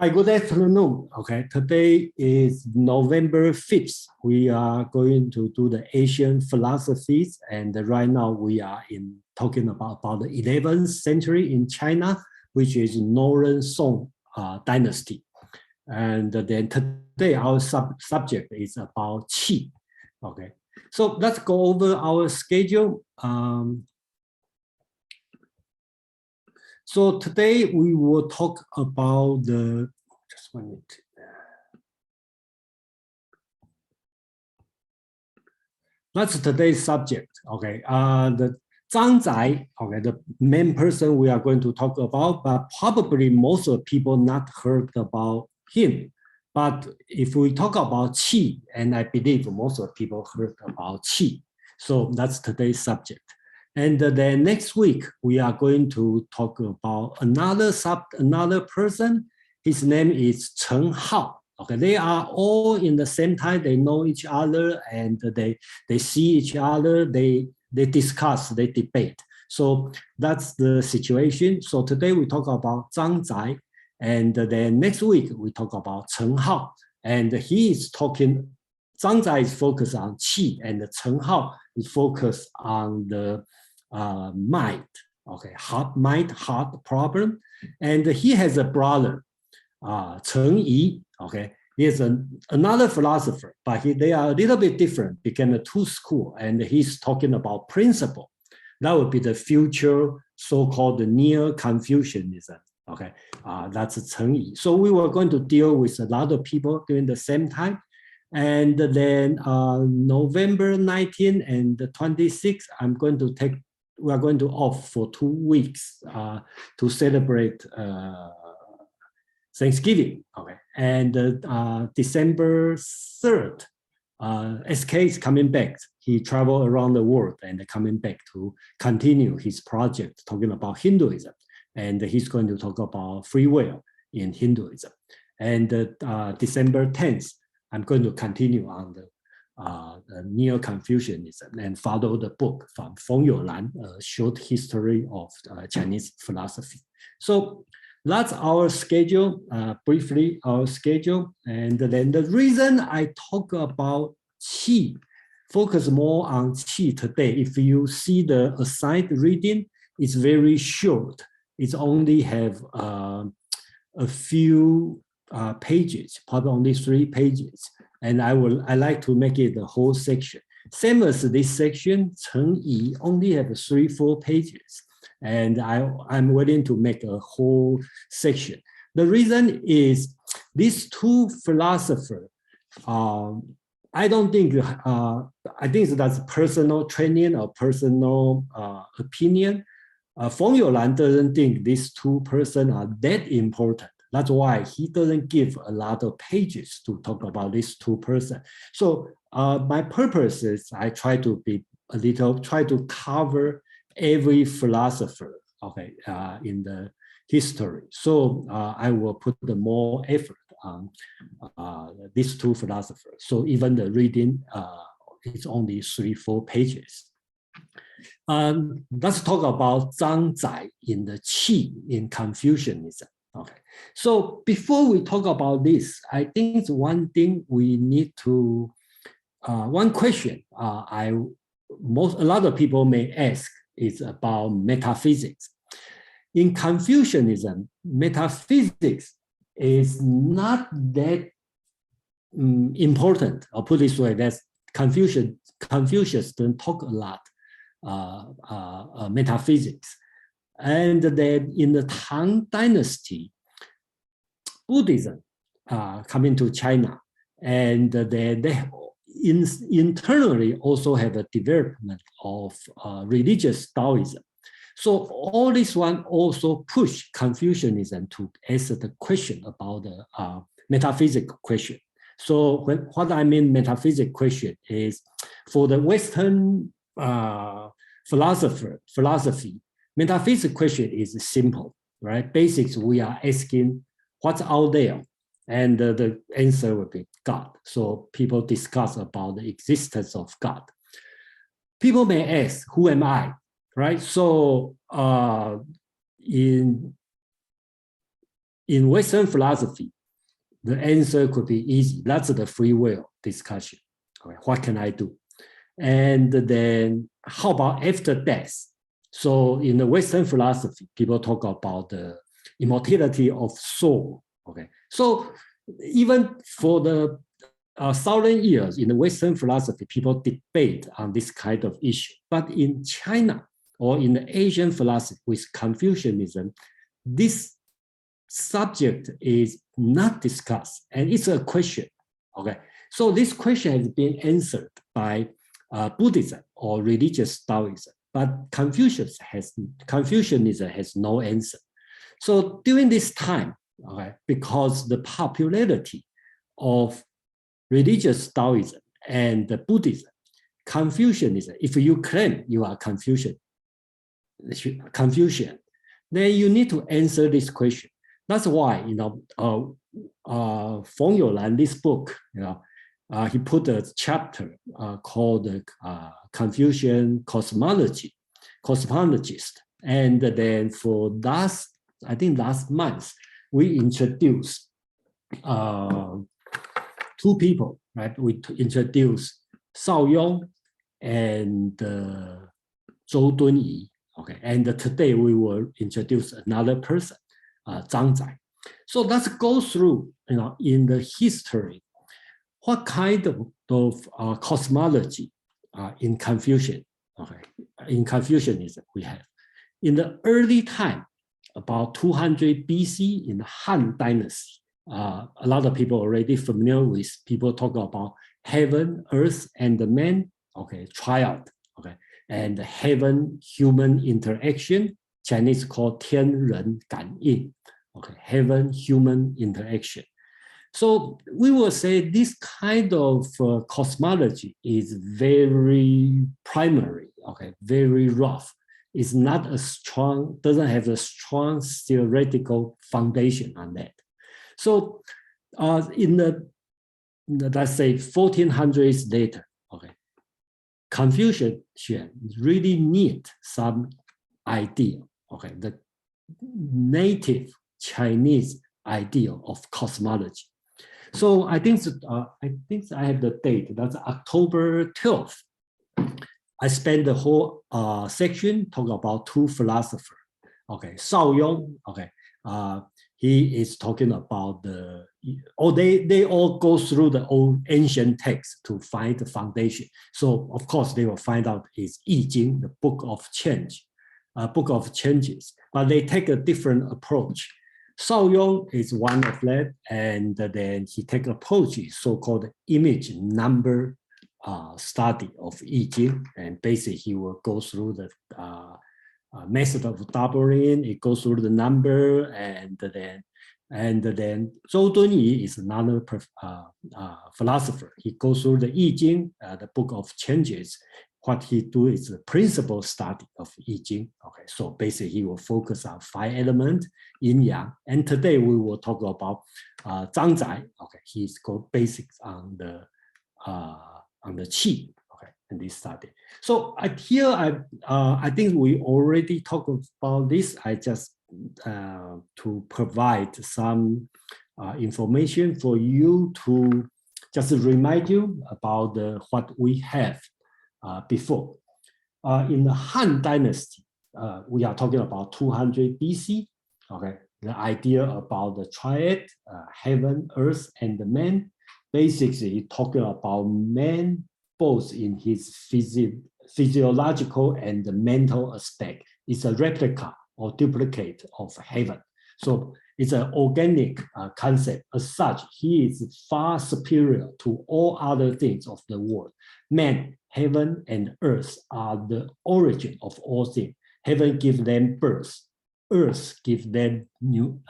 Hi, good afternoon. Okay, today is November 5th. We are going to do the Asian philosophies, and right now we are talking about the 11th century in China, which is Northern Song dynasty. And then today our subject is about Qi. Okay, so let's go over our schedule. So today we will talk about just 1 minute. That's today's subject. Okay, the Zhang Zai. Okay, the main person we are going to talk about, but probably most of people not heard about him. But if we talk about Qi, and I believe most of people heard about Qi, so that's today's subject. And then next week we are going to talk about another person. His name is Chen Hao. Okay, they are all in the same time. They know each other, and they see each other. They discuss, they debate. So that's the situation. So today we talk about Zhang Zai, and then next week we talk about Chen Hao, and he is talking. Zhang Zai is focused on Qi, and Chen Hao is focused on the mind. Okay, heart problem, and he has a brother, Cheng Yi. Okay, he is another philosopher, but they are a little bit different, became a two school, and he's talking about principle. That would be the future so-called Neo-Confucianism. Okay, that's Cheng Yi. So we were going to deal with a lot of people during the same time. And then November 19 and 26, we are going to off for 2 weeks to celebrate Thanksgiving. Okay, and December 3rd, SK is coming back. He traveled around the world and coming back to continue his project talking about Hinduism. And he's going to talk about free will in Hinduism. And December 10th, I'm going to continue on the Neo-Confucianism and follow the book from Feng Youlan, A Short History of Chinese Philosophy. So that's our schedule, briefly our schedule. And then the reason I talk about Qi, focus more on Qi today. If you see the assigned reading, it's very short. It's only have a few pages, probably only 3 pages. And I like to make it the whole section. Same as this section, Cheng Yi only have 3-4 pages. And I'm willing to make a whole section. The reason is these two philosophers, I don't think, I think that's personal training or personal opinion. Feng Youlan doesn't think these two persons are that important. That's why he doesn't give a lot of pages to talk about these two persons. So my purpose is I try to try to cover every philosopher, okay, in the history. So I will put the more effort on these two philosophers. So even the reading is only 3-4 pages. Let's talk about Zhang Zai in the Qi in Confucianism. Okay, so before we talk about this, I think it's one thing we need to, one question a lot of people may ask is about metaphysics. In Confucianism, metaphysics is not that important. I'll put it this way, that Confucius don't talk a lot metaphysics. And then in the Tang Dynasty, Buddhism coming to China, and they internally also have a development of religious Taoism. So all this one also push Confucianism to answer the question about the metaphysical question. So what I mean metaphysical question is for the Western philosophy, metaphysical question is simple, right? Basics, we are asking what's out there, and the answer will be God. So people discuss about the existence of God. People may ask, who am I, right? So in in Western philosophy, the answer could be easy. That's the free will discussion. Okay, what can I do? And then how about after death? So in the Western philosophy, people talk about the immortality of soul. Okay, so even for the 1,000 years in the Western philosophy, people debate on this kind of issue. But in China or in the Asian philosophy with Confucianism, this subject is not discussed, and it's a question. Okay, so this question has been answered by Buddhism or religious Taoism, but Confucianism has no answer. So during this time, okay, because the popularity of religious Taoism and the Buddhism, Confucianism, if you claim you are Confucian, then you need to answer this question. That's why, Feng Youlan, this book, he put a chapter called Confucian Cosmology, Cosmologist. And then for last month, we introduced 2 people, right? We introduced Shaoyong and Zhou Dunyi. Okay, and today we will introduce another person, Zhang Zai. So let's go through, in the history, what kind of cosmology in Confucian, okay, in Confucianism we have. In the early time, about 200 BC in the Han Dynasty, a lot of people already familiar with, people talk about heaven, earth, and the man, okay, triad, okay, and heaven-human interaction, Chinese called 天人感应, okay, heaven-human interaction. So we will say this kind of cosmology is very primary, okay, very rough. It's not a strong, doesn't have a strong theoretical foundation on that. So in the, let's say 1400s later, okay, Confucian really need some idea, okay, the native Chinese idea of cosmology. So I think I have the date, that's October 12th. I spent the whole section talking about 2 philosophers. Okay, Shaoyong, okay, he is talking about they all go through the old ancient text to find the foundation. So of course they will find out is I Ching, the book of change, book of changes, but they take a different approach. Shaoyong is one of them, and then he takes approach so-called image number study of I Ching, and basically he will go through the method of doubling. It goes through the number, and then Zhou Dunyi is another philosopher. He goes through the I Ching, the book of changes. What he do is a principle study of I Ching. Okay, so basically he will focus on 5 elements, yin yang. And today we will talk about Zhang Zai. Okay, he's got basics on the Qi. Okay, in this study. So here I think we already talked about this. I just to provide some information for you to just remind you about what we have before. In the Han Dynasty, we are talking about 200 BC. Okay, the idea about the triad, heaven, earth, and the man, basically talking about man both in his physiological and the mental aspect. It's a replica or duplicate of heaven. So it's an organic concept. As such, he is far superior to all other things of the world. Man, heaven, and earth are the origin of all things. Heaven gives them birth, earth gives them new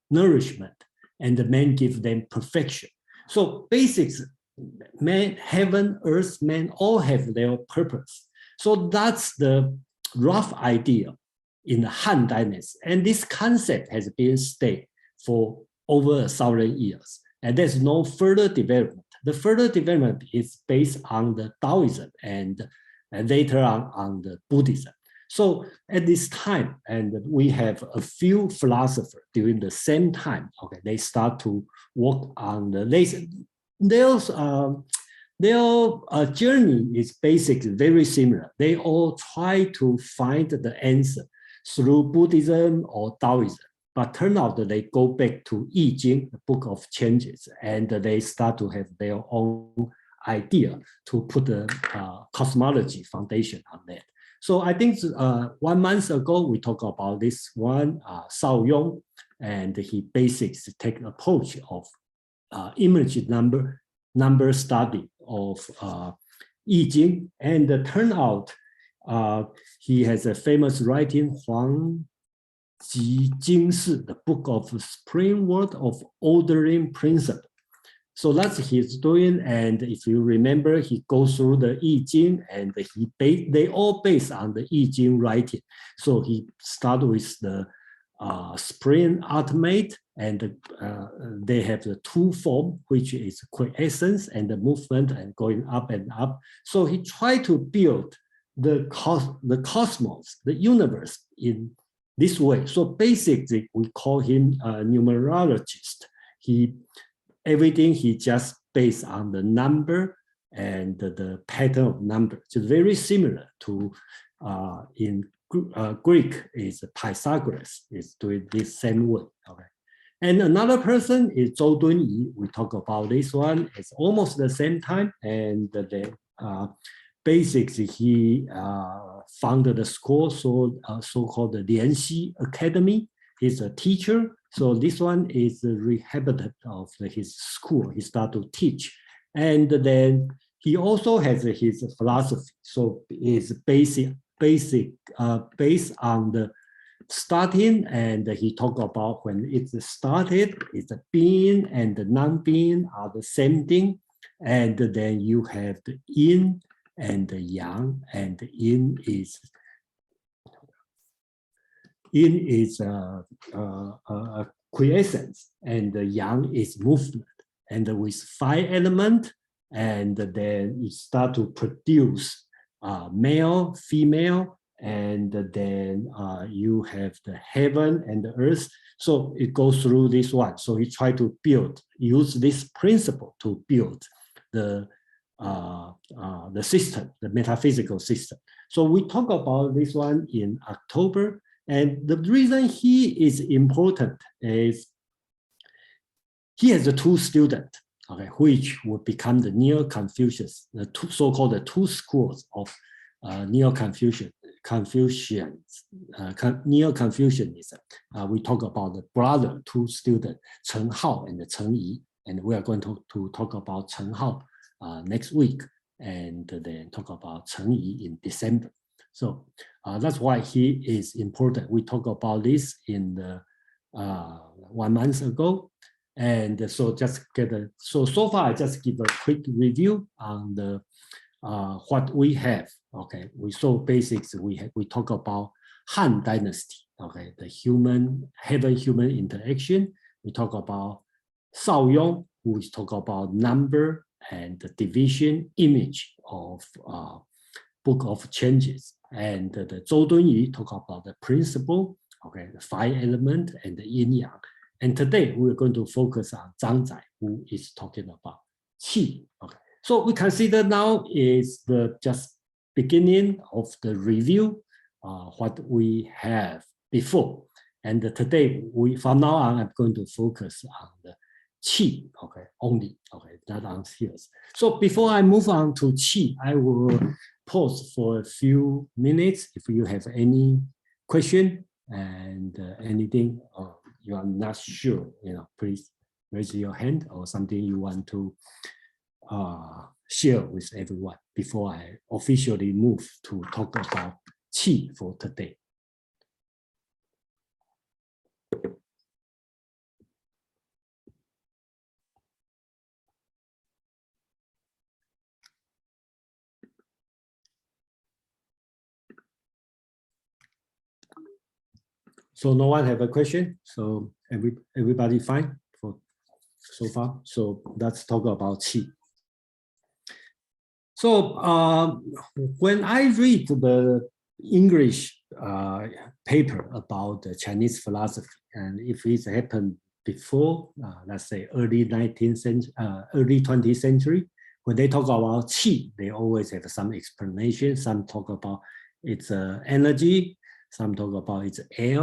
nourishment, and the man gives them perfection. So basics, man, heaven, earth, man, all have their purpose. So that's the rough idea in the Han Dynasty. And this concept has been stayed for over 1,000 years. And there's no further development. The further development is based on the Taoism and later on the Buddhism. So at this time, and we have a few philosophers during the same time, okay, they start to work on their journey is basically very similar. They all try to find the answer through Buddhism or Taoism, but turn out that they go back to I Ching, the Book of Changes, and they start to have their own idea to put the cosmology foundation on that. So I think 1 month ago, we talked about this one, Shao Yong, and he basically take an approach of image number study of I Ching, and turn out he has a famous writing, Huang Ji Jing Si, the Book of Spring Word of Ordering Principle. So that's he's doing, and if you remember, he goes through the I Ching, and they all based on the I Ching writing. So he started with the spring ultimate, and they have the two form, which is quiescence and the movement and going up and up. So he tried to build the cosmos, the universe in this way. So basically, we call him a numerologist. Everything he just based on the number and the pattern of number. It's very similar to in Greek is Pythagoras is doing this same way. Okay. And another person is Zhou Dunyi. We talk about this one. It's almost the same time, and then basically he founded the school, so-called the Lianxi Academy. He's a teacher. So this one is the rehabilitation of his school. He started to teach. And then he also has his philosophy. So it's based on the starting, and he talked about when it started, it's a being and the non-being are the same thing. And then you have the yin and the yang, and the yin is quiescence, and the yang is movement. And with 5 elements, and then you start to produce male, female, and then you have the heaven and the earth. So it goes through this one. So he tried to use this principle to build the system, the metaphysical system. So we talk about this one in October. And the reason he is important is he has 2 students, okay, which will become the Neo-Confucius, the so-called the 2 schools of Neo-Confucianism. We talk about the brother 2 students, Chen Hao and Chen Yi, and we are going to talk about Chen Hao next week, and then talk about Chen Yi in December. So that's why he is important. We talked about this in the 1 month ago. And so just so far I just give a quick review on the what we have. Okay, so basically we talk about Han Dynasty. Okay, the heaven-human interaction. We talk about Shao Yong, who is talk about number and the division image of Book of Changes. And the Zhou Dunyi talk about the principle, okay, the 5 elements and the yin yang. And today we're going to focus on Zhang Zai, who is talking about Qi. Okay, so we consider now is the just beginning of the review, what we have before. And today from now on, I'm going to focus on the Qi, okay, only, okay, not on theories. So before I move on to Qi, I will pause for a few minutes if you have any question and anything you are not sure, please raise your hand or something you want to share with everyone before I officially move to talk about Qi for today. So no one have a question. So everybody fine for so far. So let's talk about Qi. So when I read the English paper about the Chinese philosophy, and if it happened before, let's say early 19th century, early 20th century, when they talk about qi, they always have some explanation. Some talk about its energy, some talk about its air,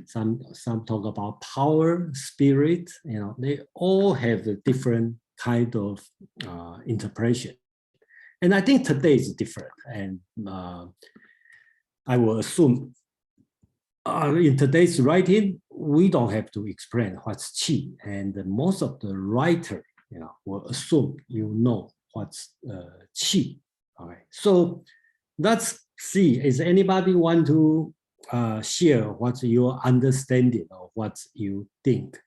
some talk about power, spirit. You know, they all have a different kind of interpretation. And I think today is different. And I will assume in today's writing, we don't have to explain what's qi, and most of the writer, you know, will assume you know what's qi. All right. So let's see. Is anybody want to share what's your understanding of what you think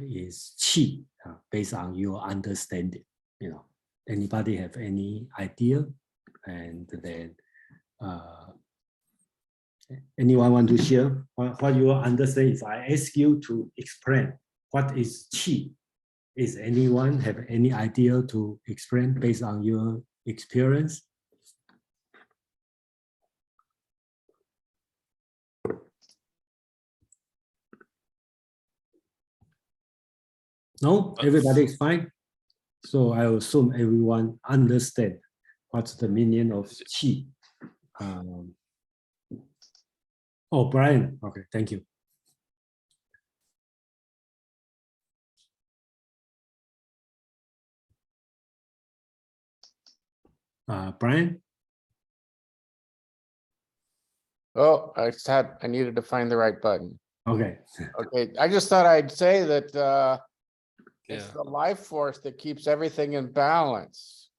is qi based on your understanding? You know, anybody have any idea? And then anyone want to share what you understand? If I ask you to explain what is qi, is anyone have any idea to explain based on your experience? No, everybody is fine. So I assume everyone understand what's the meaning of qi. Oh, Brian. Okay, thank you. Brian? Oh, I needed to find the right button. Okay. Okay, I just thought I'd say that it's the life force that keeps everything in balance.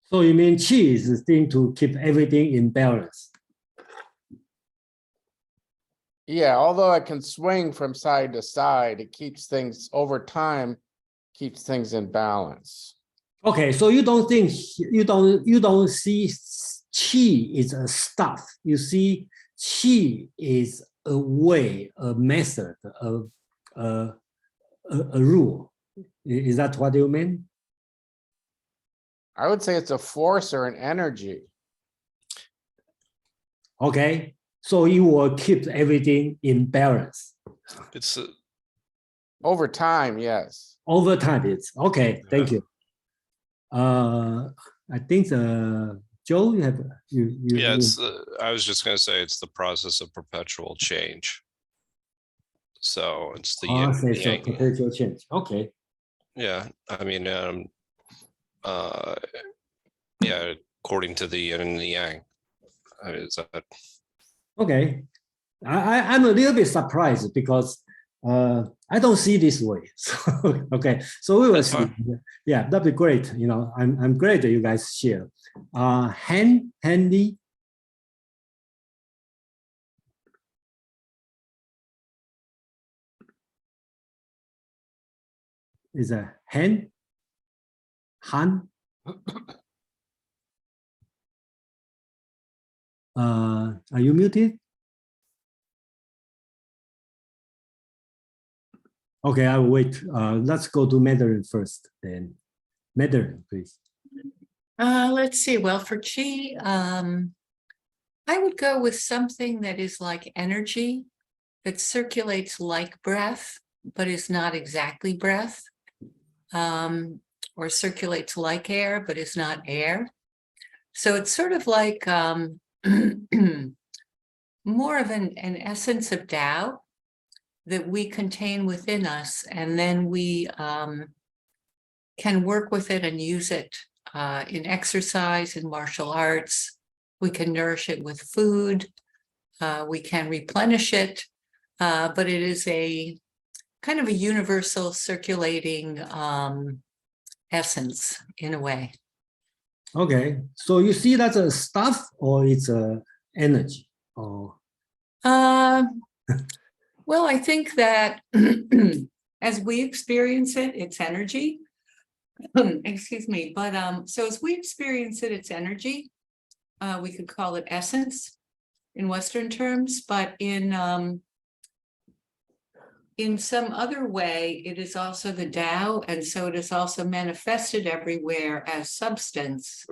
So you mean qi is the thing to keep everything in balance? Yeah, although it can swing from side to side, it keeps things over time, keeps things in balance. Okay, so you don't think you don't see qi is a stuff. You see qi is a way, a method, a rule. Is that what you mean? I would say it's a force or an energy. Okay, so you will keep everything in balance. It's Over time, yes. Over time, it's okay. Thank you. I think Joe, you have yeah. It's I was just going to say it's the process of perpetual change. So it's the yin and the yang. Perpetual change. Okay. Yeah, I mean, yeah, according to the yin and the yang. Is that Okay. I'm a little bit surprised because I don't see this way. So, okay, so we will see. Yeah, that'd be great. You know, I'm glad that you guys share. Handy. Is a Han? Are you muted? Okay, I will wait. Let's go to Mandarin first, then. Mandarin, please. Let's see. Well, for qi, I would go with something that is like energy, that circulates like breath, but is not exactly breath, or circulates like air, but is not air. So it's sort of like more of an essence of Tao that we contain within us, and then we can work with it and use it in exercise, in martial arts. We can nourish it with food. We can replenish it, but it is a kind of a universal circulating essence in a way. Okay, so you see that's a stuff or it's a energy? Or well, I think that as we experience it, it's energy. Excuse me, but so as we experience it, it's energy. We could call it essence in Western terms, but in some other way, it is also the Tao, and so it is also manifested everywhere as substance.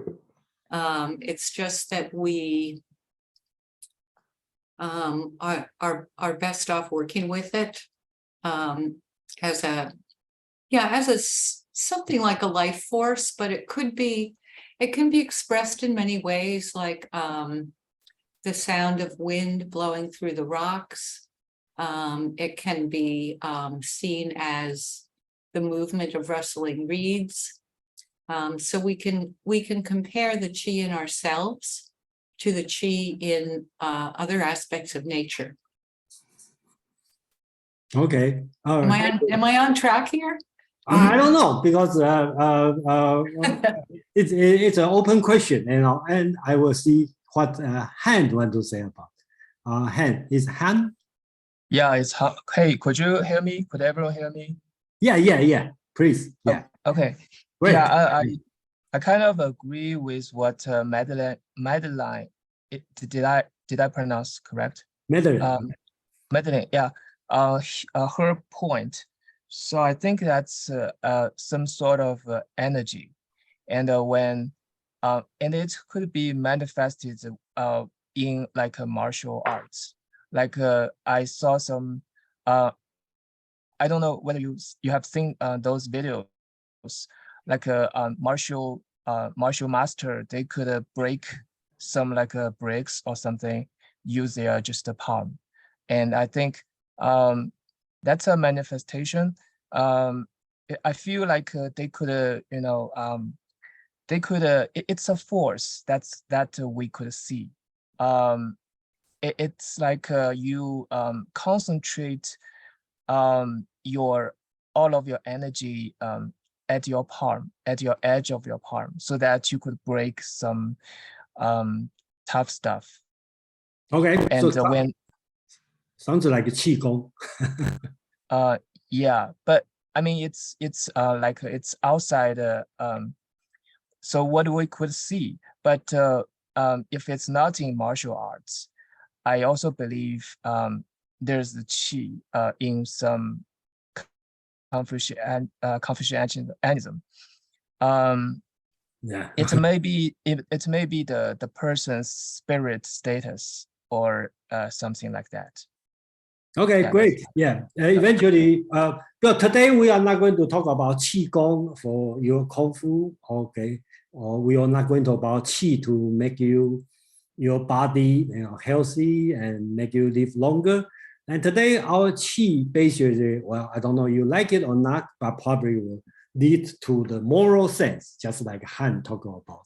It's just that we are best off working with it as a something like a life force, but it can be expressed in many ways, like the sound of wind blowing through the rocks. It can be seen as the movement of rustling reeds. So we can compare the qi in ourselves to the qi in other aspects of nature. Okay. All right. Am I on track here? I don't know, because it's an open question, and I will see what Han want to say about. Han, is Han? Yeah, it's hey, could you hear me? Could everyone hear me? Yeah. Please. Yeah. Oh, okay. Great. Yeah, I kind of agree with what Madeline. Did I pronounce correct? Madeline. Madeline, yeah. Her point. So I think that's some sort of energy, and when and it could be manifested in like a martial arts. Like I saw some. I don't know whether you have seen those videos. Like a martial master, they could break some like bricks or something, use their just a palm, and I think that's a manifestation. I feel like they could, they could. It's a force that we could see. It's like you concentrate all of your energy at your palm, at your edge of your palm, so that you could break some tough stuff. Okay. And so when sounds like a qi gong. yeah, but I mean it's like it's outside so what we could see, but if it's not in martial arts, I also believe there's the qi in some Confucianism. Yeah. It may be the person's spirit status or something like that. Okay, Yeah, great. Yeah, eventually, but today we are not going to talk about qi gong for your kung fu. Okay, or we are not going to talk about qi to make your body healthy and make you live longer. And today our qi basically, well, I don't know you like it or not, but probably will lead to the moral sense, just like Han talked about.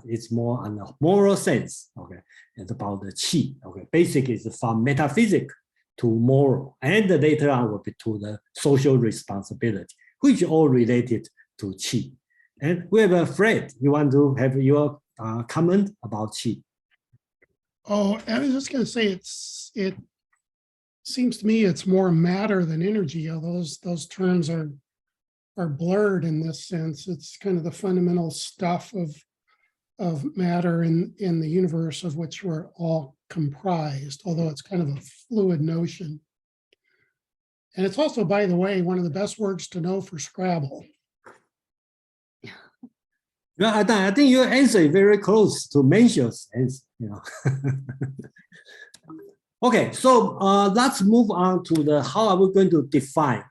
It's more on the moral sense. Okay, it's about the qi. Okay, basically it's from metaphysics to moral, and later on will be to the social responsibility, which all related to qi. And we have Fred. You want to have your comment about qi? Oh, I was just going to say it seems to me it's more matter than energy. Although those terms are blurred in this sense. It's kind of the fundamental stuff of matter in the universe of which we're all comprised, although it's kind of a fluid notion. And it's also, by the way, one of the best words to know for Scrabble. Well, I think your answer is very close to Mencius' answer. Okay, so let's move on to the how are we going to define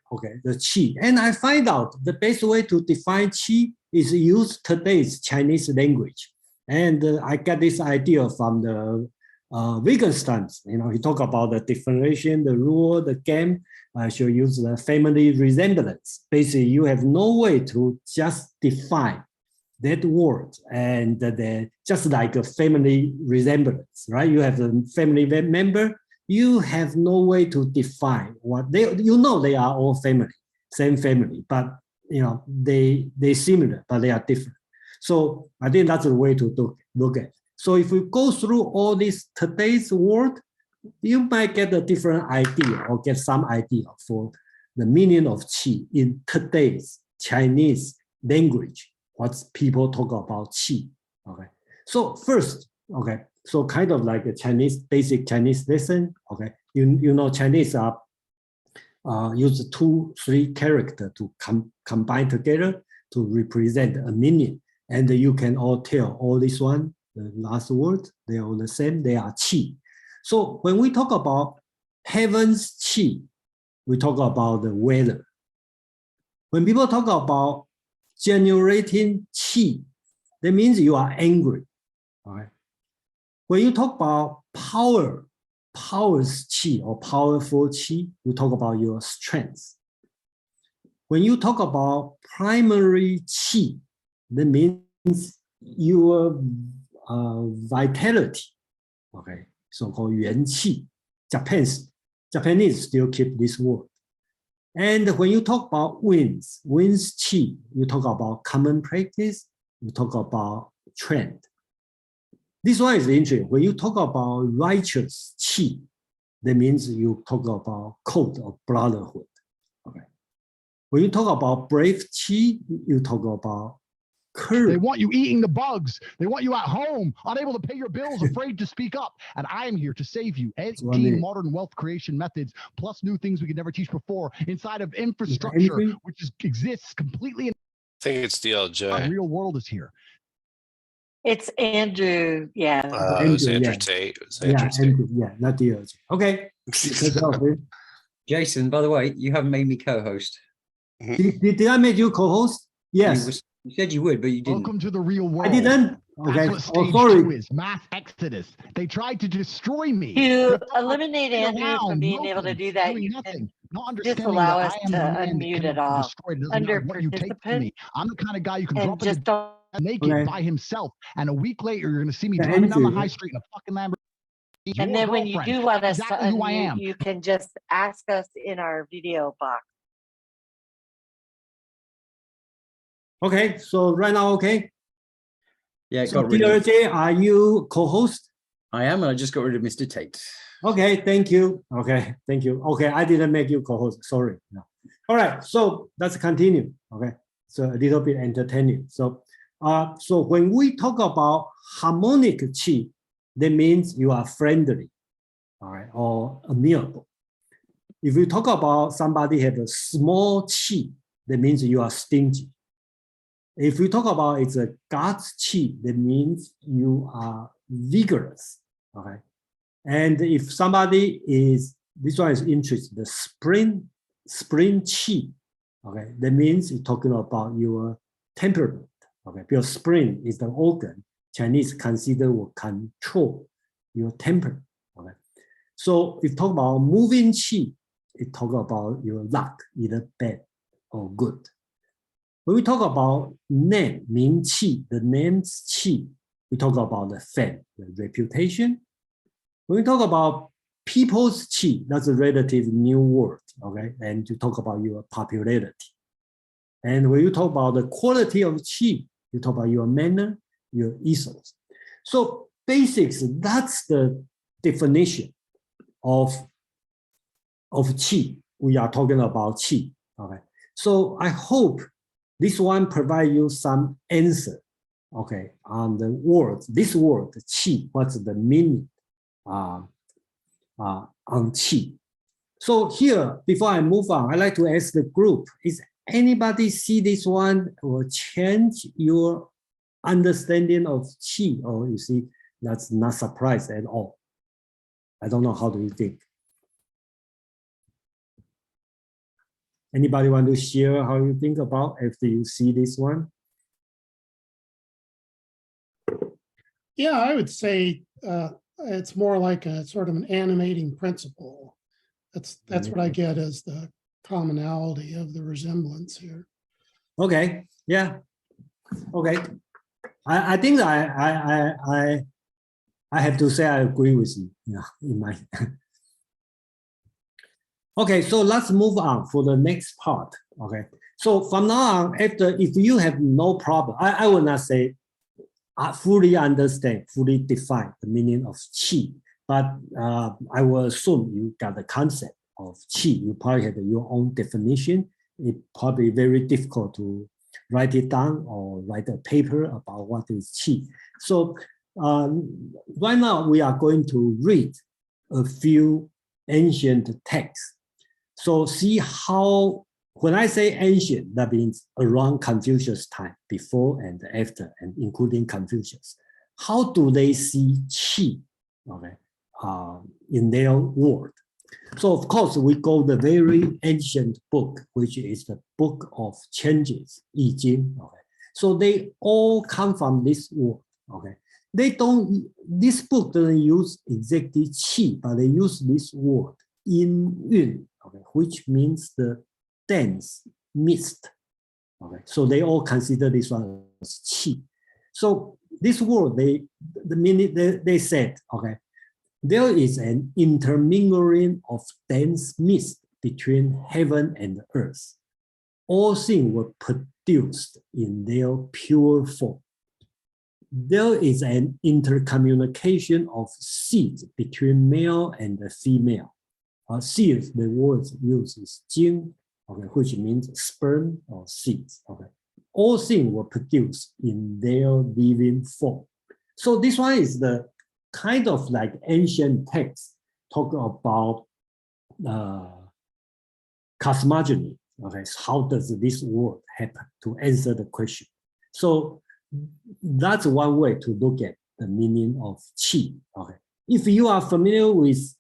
the qi. And I find out the best way to define qi is use today's Chinese language. And I get this idea from the Wittgenstein. He talk about the differentiation, the rule, the game. I should use the family resemblance. Basically, you have no way to just define that word, and just like a family resemblance, right? You have a family member, you have no way to define what they are all family, same family, but they similar, but they are different. So I think that's the way to look at it. So if we go through all this today's word, you might get a different idea or get some idea for the meaning of qi in today's Chinese language. What people talk about qi. Okay. So first, so kind of like a basic Chinese lesson. Okay. Chinese are use 2-3 characters to combine together to represent a meaning. And you can all tell all this one, the last word, they are all the same, they are qi. So when we talk about heaven's qi, we talk about the weather. When people talk about generating qi, that means you are angry. All right. When you talk about power's qi or powerful qi, you talk about your strength. When you talk about primary qi, that means your vitality. Okay, so-called yuan qi. Japanese still keep this word. And when you talk about wind's qi, you talk about common practice, you talk about trend. This one is interesting. When you talk about righteous qi, that means you talk about code of brotherhood. Okay. When you talk about brave qi, you talk about courage. They want you eating the bugs. They want you at home, unable to pay your bills, afraid to speak up. And I am here to save you. 18 modern wealth creation methods, plus new things we could never teach before inside of infrastructure, which exists completely in I think it's DLJ. the real world is here. It's Andrew. Yeah. It was Andrew yeah. Tate. It was Yeah, Andrew Tate. Andrew, yeah, not DLJ. Okay. Jason, by the way, you haven't made me co-host. Did I make you co-host? Yes. You said you would, but you didn't. Welcome to the real world. I didn't. Okay. That's what stage sorry. 2 is, mass exodus. They tried to destroy me. To eliminate They're Andrew around, from being able to moping, do that, doing you nothing, can not understanding disallow that us I am to the man that unmute cannot it be all destroyed. It doesn't under matter what you take from participant. me. I'm the kind of guy you can And drop just in don't. naked by himself, and a week later you're going to see me driving down the high street in a fucking Lamborghini. And then when you do want us exactly to who I unmute, am. you can just ask us in our video box. Okay, so right now, okay. Yeah, So got rid of. DLJ, are you co-host? I am, and I just got rid of Mr. Tate. Okay, thank you. Okay, thank you. Okay, I didn't make you co-host. Sorry. No. All right, so let's continue. Okay, so a little bit entertaining. So, so when we talk about harmonic qi, that means you are friendly, all right, or amiable. If you talk about somebody have a small qi, that means you are stingy. If we talk about it's a God's qi, that means you are vigorous. Okay. And if somebody is, this one is interesting, the spring qi, okay, that means you're talking about your temperament. Okay, because spring is the organ Chinese consider will control your temperament. Okay. So if you talk about moving qi, it talk about your luck, either bad or good. When we talk about name, Ming Qi, the name's Qi, we talk about the Feng, the reputation. When we talk about people's Qi, that's a relative new word, okay? And you talk about your popularity. And when you talk about the quality of Qi, you talk about your manner, your ethos. So basics, that's the definition of Qi. We are talking about Qi, okay? So I hope this one provide you some answer, okay, on the word, this word, qi, what's the meaning on qi. So here, before I move on, I'd like to ask the group, is anybody see this one or change your understanding of qi, or you see, that's not surprised at all? I don't know, how do you think? Anybody want to share how you think about after you see this one? Yeah, I would say it's more like a sort of an animating principle. That's what I get as the commonality of the resemblance here. Okay, yeah, okay. I think I have to say I agree with you. Yeah, in my. Okay, so let's move on for the next part. Okay, so from now on, if you have no problem, I will not say I fully understand, fully define the meaning of qi, but I will assume you got the concept of qi. You probably have your own definition. It's probably very difficult to write it down or write a paper about what is qi. So right now we are going to read a few ancient texts. So see how when I say ancient, that means around Confucius' time, before and after, and including Confucius. How do they see Qi, okay, in their world? So of course, we go the very ancient book, which is the Book of Changes, I Ching. Okay, so they all come from this word. Okay, they don't. This book doesn't use exactly Qi, but they use this word in Yun, okay, which means the dense mist. Okay, so they all consider this one as Qi. So this word, the minute they said, okay, there is an intermingling of dense mist between heaven and earth. All things were produced in their pure form. There is an intercommunication of seeds between male and female. Seeds, the word used is jing, okay, which means sperm or seeds. Okay, all things were produced in their living form. So this one is the kind of like ancient text talk about cosmogony. Okay, so how does this world happen, to answer the question? So that's one way to look at the meaning of Qi. Okay, if you are familiar with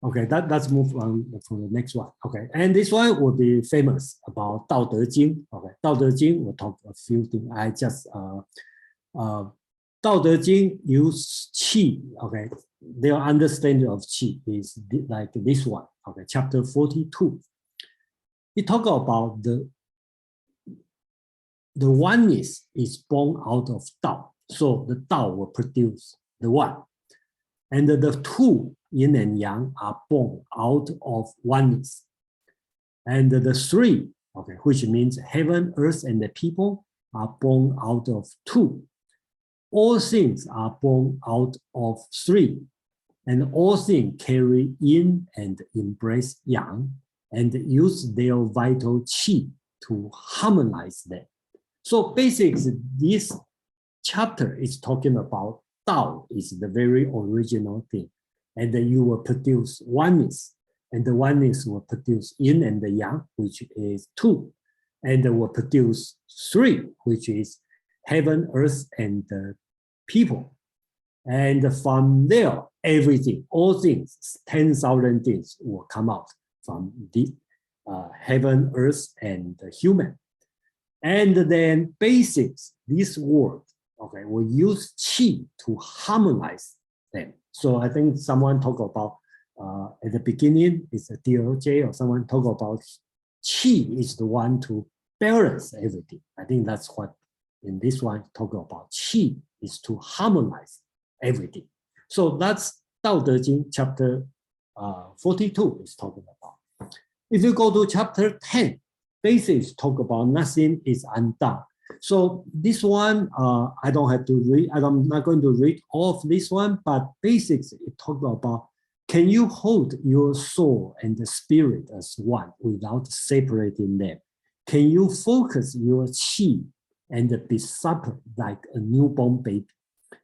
okay, let's move on for the next one. Okay, and this one will be famous about Dao De Jing. Okay, Dao De Jing, we'll talk a few things. I just Dao De Jing use Qi. Okay, their understanding of Qi is like this one. Okay, chapter 42. It talks about the oneness is born out of Dao. So the Dao will produce the one. And the two, yin and yang, are born out of oneness. And the three, okay, which means heaven, earth, and the people, are born out of two. All things are born out of three. And all things carry yin and embrace yang, and use their vital qi to harmonize them. So basically, this chapter is talking about Tao is the very original thing. And then you will produce oneness. And the oneness will produce yin and the yang, which is two. And will produce three, which is heaven, earth, and the people. And from there, everything, all things, 10,000 things will come out from the heaven, earth, and the human. And then basics, this word, okay, will use Qi to harmonize them. So I think someone talked about at the beginning, it's a DOJ, or someone talked about Qi is the one to balance everything. I think that's what in this one talk about. Qi is to harmonize everything. So that's Dao De Jing chapter 42 is talking about. If you go to chapter 10, basics talk about nothing is undone. So this one, I don't have to read, I'm not going to read all of this one, but basics, it talks about, can you hold your soul and the spirit as one without separating them? Can you focus your qi and be supple like a newborn baby?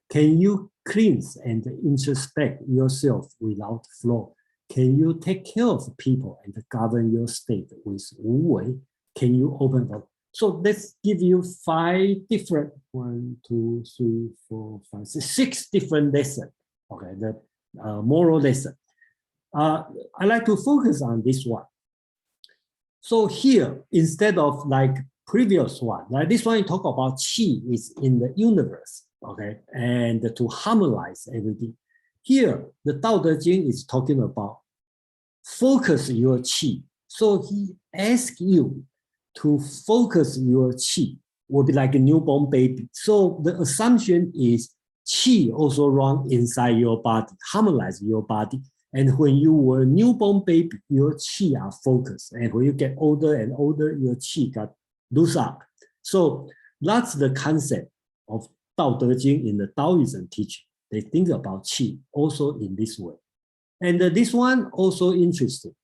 Can you cleanse and introspect yourself without flaw? Can you take care of people and govern your state with wu wei? Can you open up? So let's give you 5 different, 1, 2, 3, 4, 5, 6 different lessons. Okay, the moral lesson. I like to focus on this one. So here, instead of like previous one, like this one, you talk about qi is in the universe, okay, and to harmonize everything. Here, the Dao De Jing is talking about focus your qi. So he asks you to focus your qi, will be like a newborn baby. So the assumption is qi also run inside your body, harmonize your body. And when you were a newborn baby, your qi are focused. And when you get older and older, your qi got loose up. So that's the concept of Dao De Jing in the Taoism teaching. They think about qi also in this way. And this one also interesting,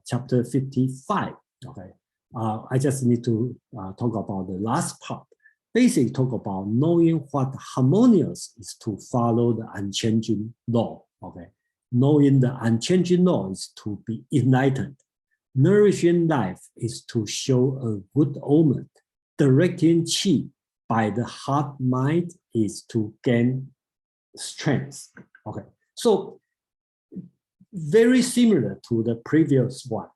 chapter 55, okay. I just need to talk about the last part. Basically talk about knowing what harmonious is to follow the unchanging law, okay. Knowing the unchanging law is to be enlightened. nourishing life is to show a good omen. Directing qi by the heart mind is to gain strength. Okay, so very similar to the previous one.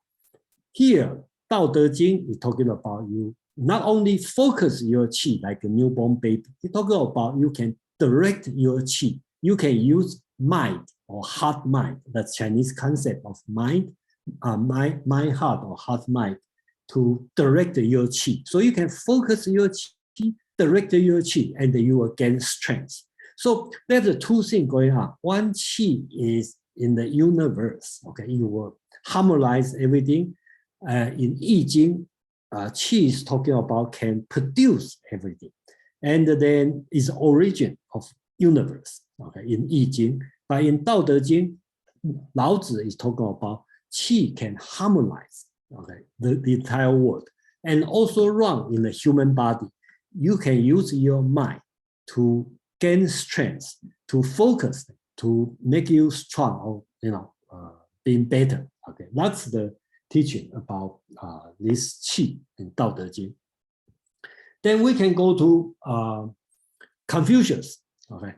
Here, Dao De Jing is talking about you not only focus your qi like a newborn baby, it's talking about you can direct your qi. You can use mind or heart mind, the Chinese concept of mind, mind heart or heart mind, to direct your qi. So you can focus your qi, direct your qi, and you will gain strength. So there's the two things going on. One, qi is in the universe. Okay, you will harmonize everything. In I Ching, qi is talking about can produce everything, and then is origin of universe. Okay, in I Ching, but in Dao De Jing, Lao Tzu is talking about qi can harmonize. Okay, the entire world, and also run in the human body. You can use your mind to gain strength, to focus, to make you strong, or being better. Okay, that's the teaching about this qi in Dao De Jing. Then we can go to Confucius. Okay,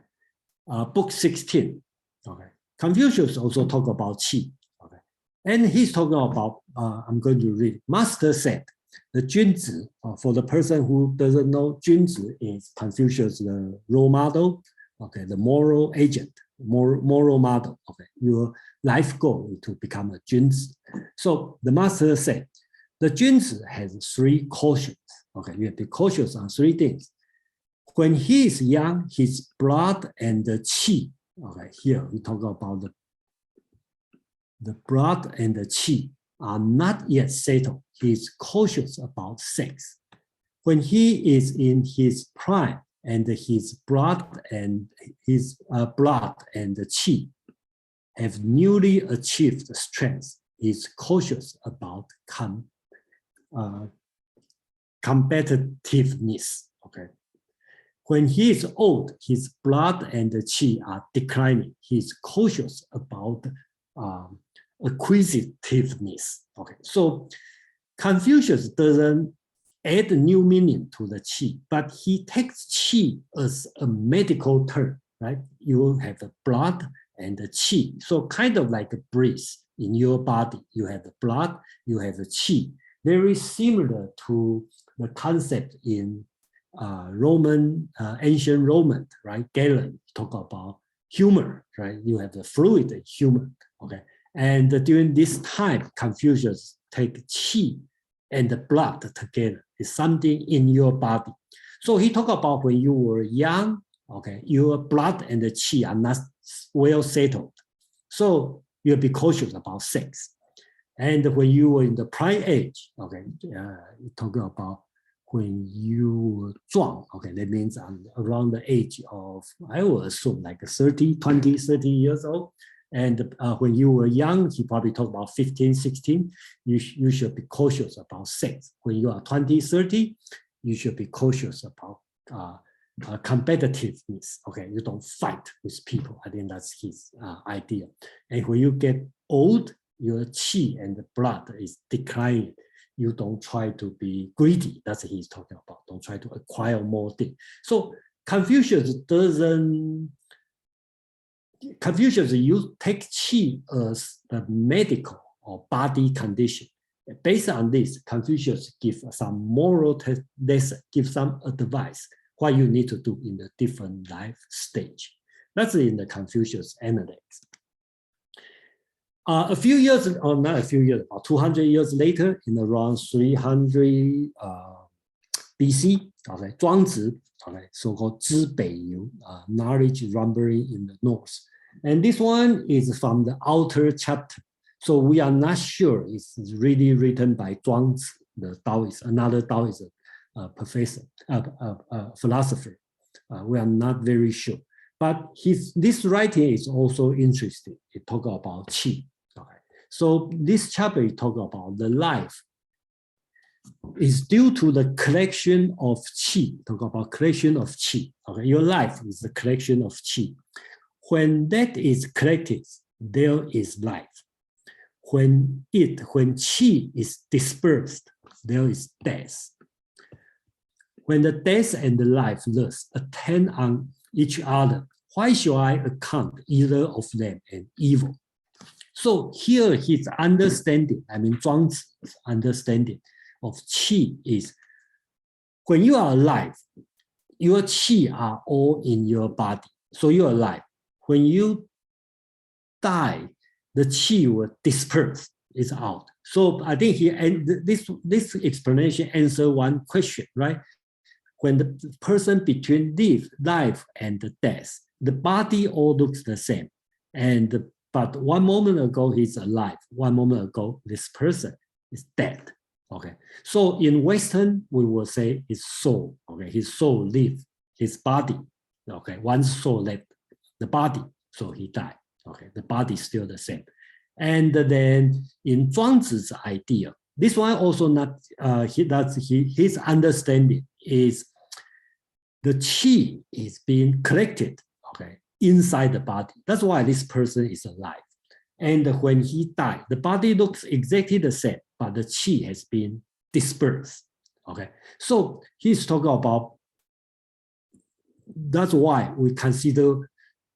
book 16. Okay, Confucius also talk about qi. Okay, and he's talking about. I'm going to read. Master said, the Junzi, for the person who doesn't know, Junzi is Confucius' the role model. Okay, the moral agent, moral model. Okay, your life goal is to become a Junzi. So the master said, the Junzi has 3 cautions. Okay, you have to be cautious on 3 things. When he is young, his blood and the qi. Okay, here we talk about the blood and the qi are not yet settled. He is cautious about sex. When he is in his prime and his blood and the qi have newly achieved strength, he is cautious about competitiveness. Okay. When he is old, his blood and the qi are declining. He is cautious about acquisitiveness. Okay, so Confucius doesn't add new meaning to the qi, but he takes qi as a medical term, right? You have the blood and the qi, so kind of like a breath in your body. You have the blood, you have the qi, very similar to the concept in ancient Roman, right? Galen talk about humor, right? You have the fluid humor, okay? And during this time, Confucius take qi and the blood together. It's something in your body. So he talked about when you were young, okay, your blood and the qi are not well settled. So you'll be cautious about sex. And when you were in the prime age, okay, you talk about when you were Zhang, okay, that means around the age of, I will assume like 30 years old. And when you were young, he probably talked about 15, 16, you should be cautious about sex. When you are 20, 30, you should be cautious about competitiveness. Okay, you don't fight with people. I think that's his idea. And when you get old, your qi and the blood is declining. You don't try to be greedy. That's what he's talking about. Don't try to acquire more things. So Confucius take qi as the medical or body condition. Based on this, Confucius gives some moral lesson, gives some advice what you need to do in the different life stage. That's in the Confucius Analects. A few years, or not a few years, about 200 years later, in around 300 BC, okay, Zhang Zai, okay, so-called Zhi Bei Yu, knowledge rumbling in the north. And this one is from the outer chapter. So we are not sure it's really written by Zhuang Zi, the Taoist, another Taoist professor, philosopher. We are not very sure. But this writing is also interesting. It talks about qi. Okay. So this chapter is talking about the life is due to the collection of qi. Talk about collection of qi. Okay. Your life is the collection of qi. When that is collected, there is life. when qi is dispersed, there is death. When the death and the life thus attend on each other, why should I account either of them an evil? So here his understanding, I mean Zhuang's understanding of qi is, when you are alive, your qi are all in your body, so you're alive. When you die, the qi will disperse, it's out. So I think this explanation answers one question, right? When the person between life and death, the body all looks the same. But one moment ago, he's alive. One moment ago, this person is dead. Okay. So in Western, we will say his soul. Okay. His soul left his body. Okay. One soul left the body. So he died. Okay. The body is still the same. And then in Zhuangzi's idea, this one also not, his understanding is the qi is being collected, okay, inside the body. That's why this person is alive. And when he died, the body looks exactly the same, but the qi has been dispersed. Okay, so he's talking about, that's why we consider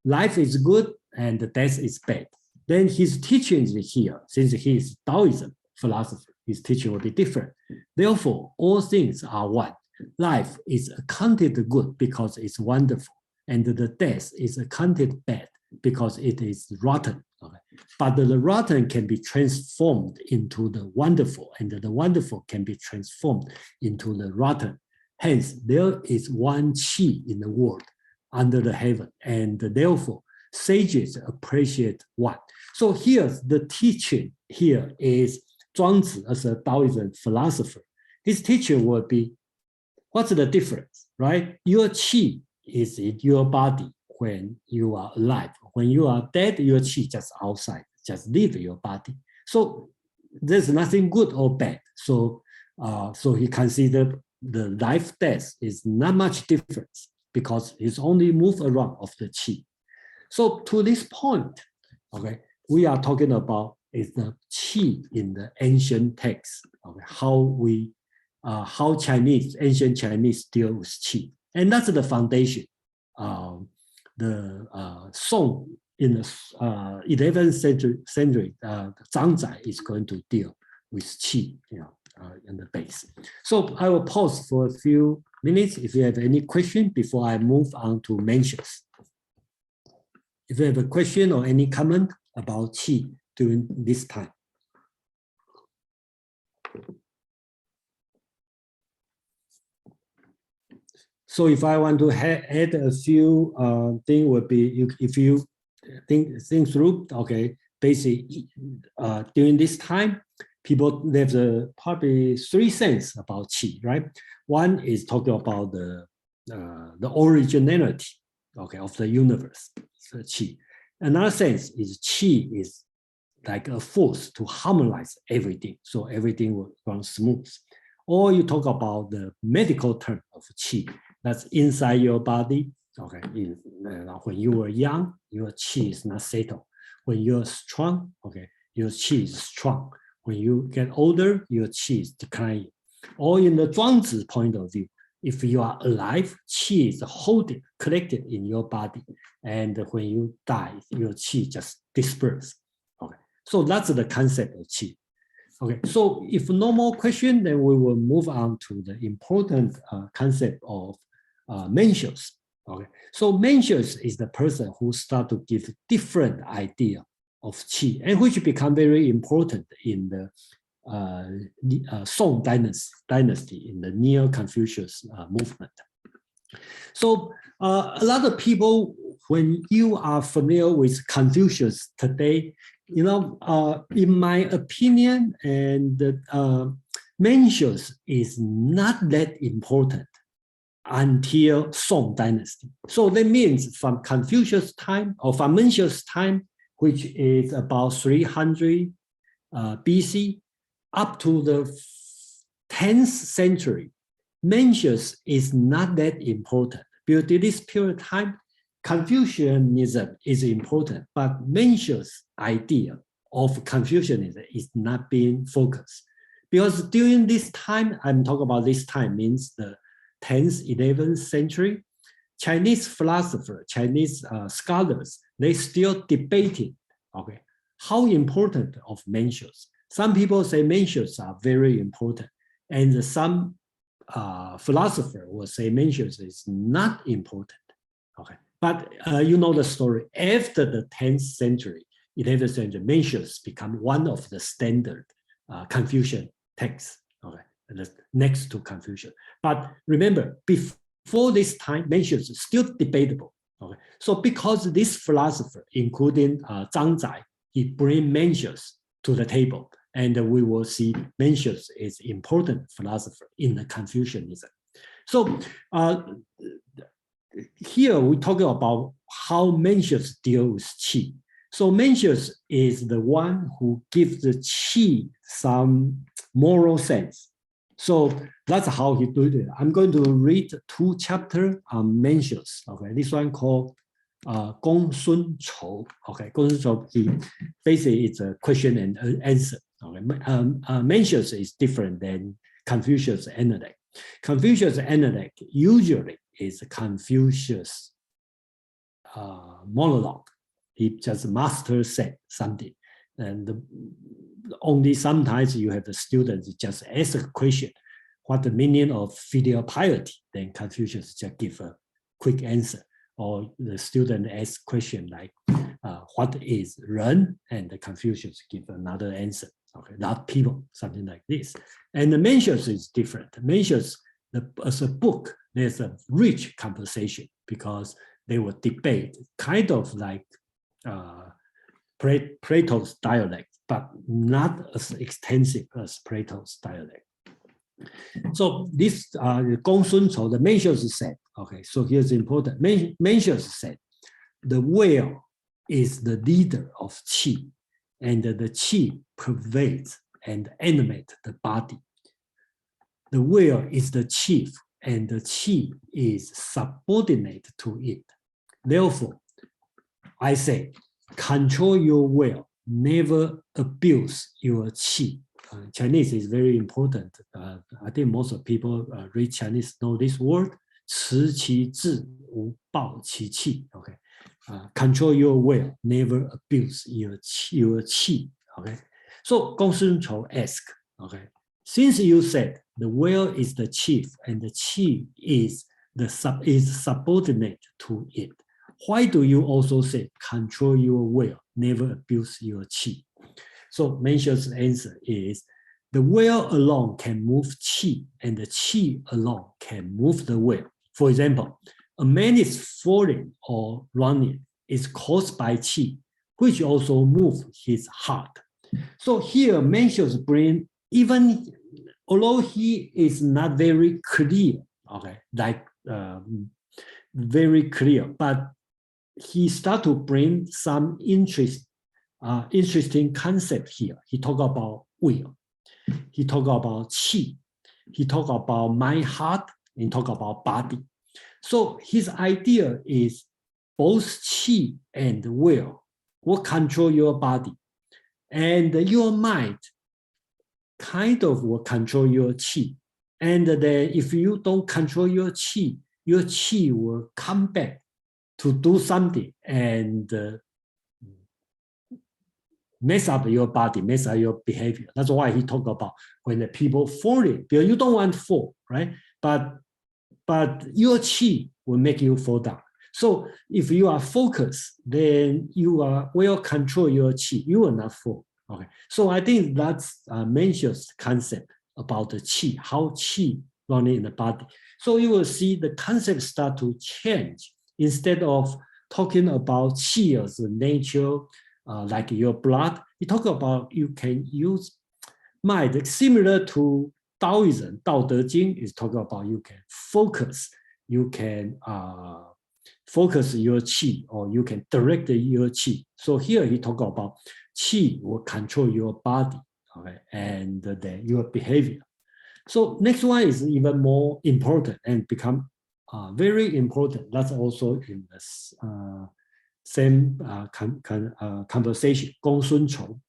life is good and death is bad. Then his teachings here, since he is Taoism philosopher, his teaching will be different. Therefore, all things are one. Life is accounted good because it's wonderful, and the death is accounted bad because it is rotten. Okay? But the rotten can be transformed into the wonderful, and the wonderful can be transformed into the rotten. Hence, there is one qi in the world under the heaven, and therefore, sages appreciate one. So here's the teaching here is Zhuangzi as a Taoism philosopher. His teaching will be, what's the difference, right? Your qi is in your body when you are alive. When you are dead, your qi just outside, just leave your body. So there's nothing good or bad. So, so he considered the life-death is not much difference because it's only move around of the qi. So to this point, okay, we are talking about is the qi in the ancient text, okay, how ancient Chinese deal with qi. And that's the foundation. The Song in the 11th century, Zhang Zai is going to deal with qi, in the base. So I will pause for a few minutes if you have any question before I move on to Mencius. If you have a question or any comment about qi during this time. So if I want to add a few things, would be if you think through, okay, basically during this time, people there's probably three things about qi, right? One is talking about the originality, okay, of the universe, so qi. Another sense is qi is like a force to harmonize everything, so everything will run smooth. Or you talk about the medical term of qi, that's inside your body. Okay, when you were young, your qi is not settled. When you're strong, okay, your qi is strong. When you get older, your qi is declining. Or in the Zhuangzi point of view, if you are alive, qi is holding, collected in your body. And when you die, your qi just disperses. Okay, so that's the concept of qi. Okay, so if no more question, then we will move on to the important concept of Mencius. Okay, so Mencius is the person who start to give different idea of qi, and which become very important in the Song dynasty in the Neo-Confucius movement. So a lot of people, when you are familiar with Confucius today, in my opinion, and Mencius is not that important until Song dynasty. So that means from Confucius time or from Mencius time, which is about 300 BC, up to the 10th century, Mencius is not that important. Because this period of time, Confucianism is important, but Mencius' idea of Confucianism is not being focused. Because during this time, I'm talking about this time, means the 10th, 11th century, Chinese philosophers, Chinese scholars, they still debating, okay, how important of Mencius. Some people say Mencius are very important, and some philosopher will say Mencius is not important, okay. But you know the story, after the 10th century, 11th century, Mencius become one of the standard Confucian texts, okay, next to Confucius. But remember, before this time, Mencius is still debatable, okay. So because this philosopher, including Zhang Zai, he bring Mencius to the table, and we will see Mencius is important philosopher in the Confucianism. So here we're talking about how Mencius deals with Qi. So Mencius is the one who gives the Qi some moral sense. So that's how he did it. I'm going to read 2 chapters on Mencius. Okay, this one called Gong Sun Chou. Okay, Gong Sun Chou, basically it's a question and answer. Okay, Mencius is different than Confucius Analect. Confucius Analect usually is Confucius monologue. He just master said something, and only sometimes you have the students just ask a question, what the meaning of filial piety? Then Confucius just give a quick answer, or the student ask question like, what is Ren? And the Confucius give another answer. Okay, not people, something like this. And the Mencius is different. Mencius, as a book, there's a rich conversation because they will debate, kind of like Plato's dialect, but not as extensive as Plato's dialect. So this Gong Sun Chou, the Mencius said, okay, so here's important. Mencius said, the will is the leader of Qi, and the Qi pervades and animates the body. The will is the chief, and the Qi is subordinate to it. Therefore, I say, control your will, never abuse your Qi. Chinese is very important. I think most of people read Chinese know this word, 持其志，无暴其气. Okay, control your will, never abuse your qi. Okay, so Gong Sun Chou asked, okay, since you said the will is the chief and the qi is subordinate to it, why do you also say control your will, never abuse your qi? So Mencius' answer is, the will alone can move qi, and the qi alone can move the will. For example, a man is falling or running is caused by qi, which also moves his heart. So here Mencius bring, even although he is not very clear, okay, like very clear, but he start to bring some interesting concept here. He talk about will, he talk about qi, he talk about mind, heart, and talk about body. So his idea is both qi and will control your body, and your mind kind of will control your qi. And then if you don't control your qi will come back to do something and mess up your body, mess up your behavior. That's why he talked about when the people falling, because you don't want to fall, right? But your qi will make you fall down. So if you are focused, then you will control your qi. You will not fall. Okay. So I think that's Mencius' concept about the qi, how qi running in the body. So you will see the concept start to change. Instead of talking about qi as a nature, like your blood, you talk about you can use mind, similar to Taoism. Dao De Jing is talking about you can focus your qi, or you can direct your qi. So here he talk about qi will control your body, okay, and then your behavior. So next one is even more important and become very important. That's also in this same conversation, Gong Sun Chou.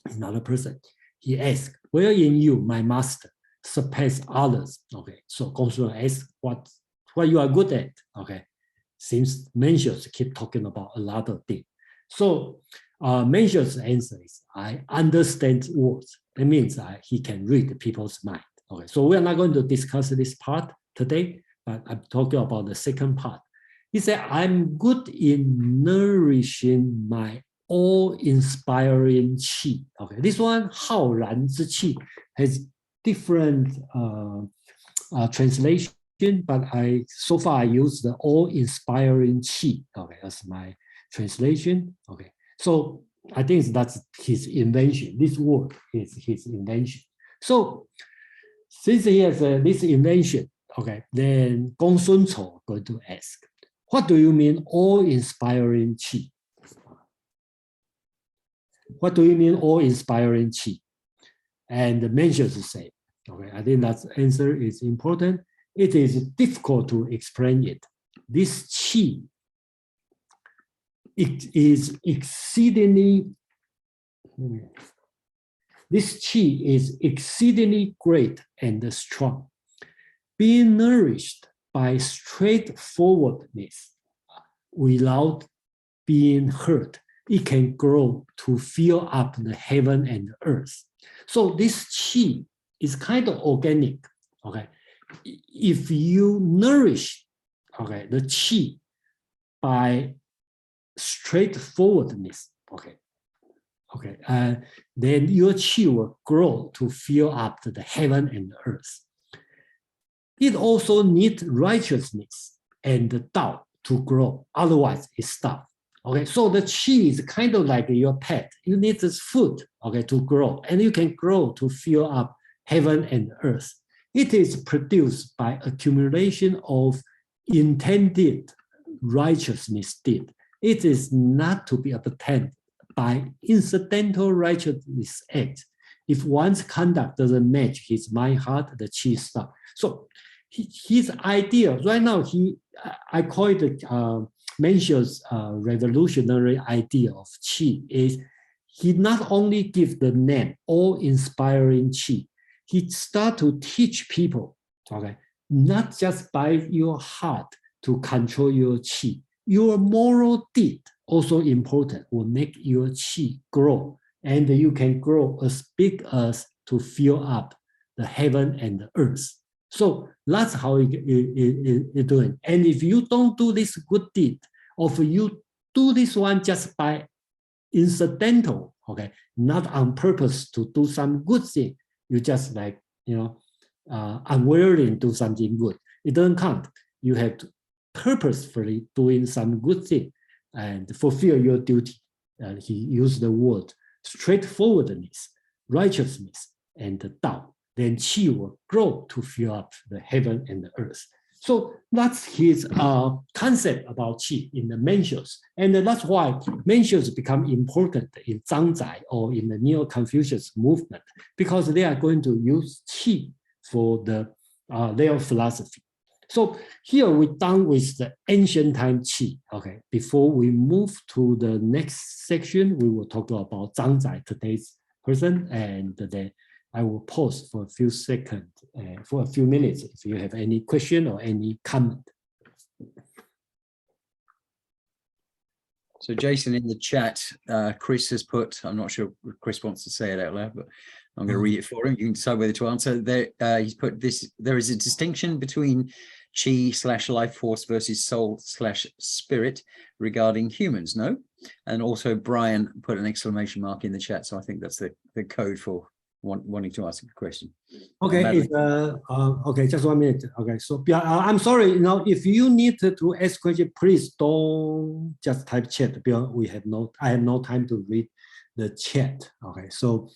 another person. He asked, where in you, my master, surpass others? Okay, so Gongsun asks what you are good at. Okay, since Mencius keep talking about a lot of things. So Mencius' answer is, I understand words. That means he can read people's mind. Okay, so we are not going to discuss this part today, but I'm talking about the second part. He said, I'm good in nourishing my awe-inspiring qi. Okay, this one, 浩然之气, has different translation, but so far I use the awe-inspiring qi, okay, as my translation. Okay, so I think that's his invention. This word is his invention. So since he has this invention, okay, then Gongsun Chou going to ask, what do you mean awe-inspiring qi? What do you mean awe-inspiring qi? And Mencius said, okay, I think that answer is important. It is difficult to explain it. This qi, it is exceedingly, this qi is exceedingly great and strong. Being nourished by straightforwardness without being hurt, it can grow to fill up the heaven and the earth. So this qi is kind of organic. Okay, if you nourish, okay, the qi by straightforwardness, okay, then your qi will grow to fill up the heaven and the earth. It also needs righteousness and the Tao to grow, otherwise it stops. Okay, so the qi is kind of like your pet. You need this food, okay, to grow, and you can grow to fill up heaven and earth. It is produced by accumulation of intended righteousness deed. It is not to be obtained by incidental righteousness act. If one's conduct doesn't match his mind heart, the qi stops. So his idea right now, I call it Mencius' revolutionary idea of qi is he not only gives the name awe-inspiring qi, he start to teach people, okay, not just by your heart to control your qi. Your moral deed also important, will make your qi grow, and you can grow as big as to fill up the heaven and the earth. So that's how it's doing. And if you don't do this good deed, or if you do this one just by incidental, okay, not on purpose to do some good thing, you just like, unwilling to do something good, it doesn't count. You have to purposefully doing some good thing and fulfill your duty. He used the word straightforwardness, righteousness, and the Tao. Then qi will grow to fill up the heaven and the earth. So that's his concept about qi in the Mencius. And that's why Mencius become important in Zhang Zai or in the Neo-Confucius movement, because they are going to use qi for their philosophy. So here we're done with the ancient time qi. Okay, before we move to the next section, we will talk about Zhang Zai, today's person, and then I will pause for a few seconds, for a few minutes, if you have any question or any comment. So Jason, in the chat, Chris has put, I'm not sure if Chris wants to say it out loud, but I'm going to read it for him. You can decide whether to answer. He's put this, there is a distinction between Qi/life force versus soul/spirit regarding humans, no? And also Brian put an exclamation mark in the chat. So I think that's the code for wanting to ask a question. Okay, okay, just 1 minute. Okay, so I'm sorry, if you need to ask question, please don't just type chat, because I have no time to read the chat. Okay, so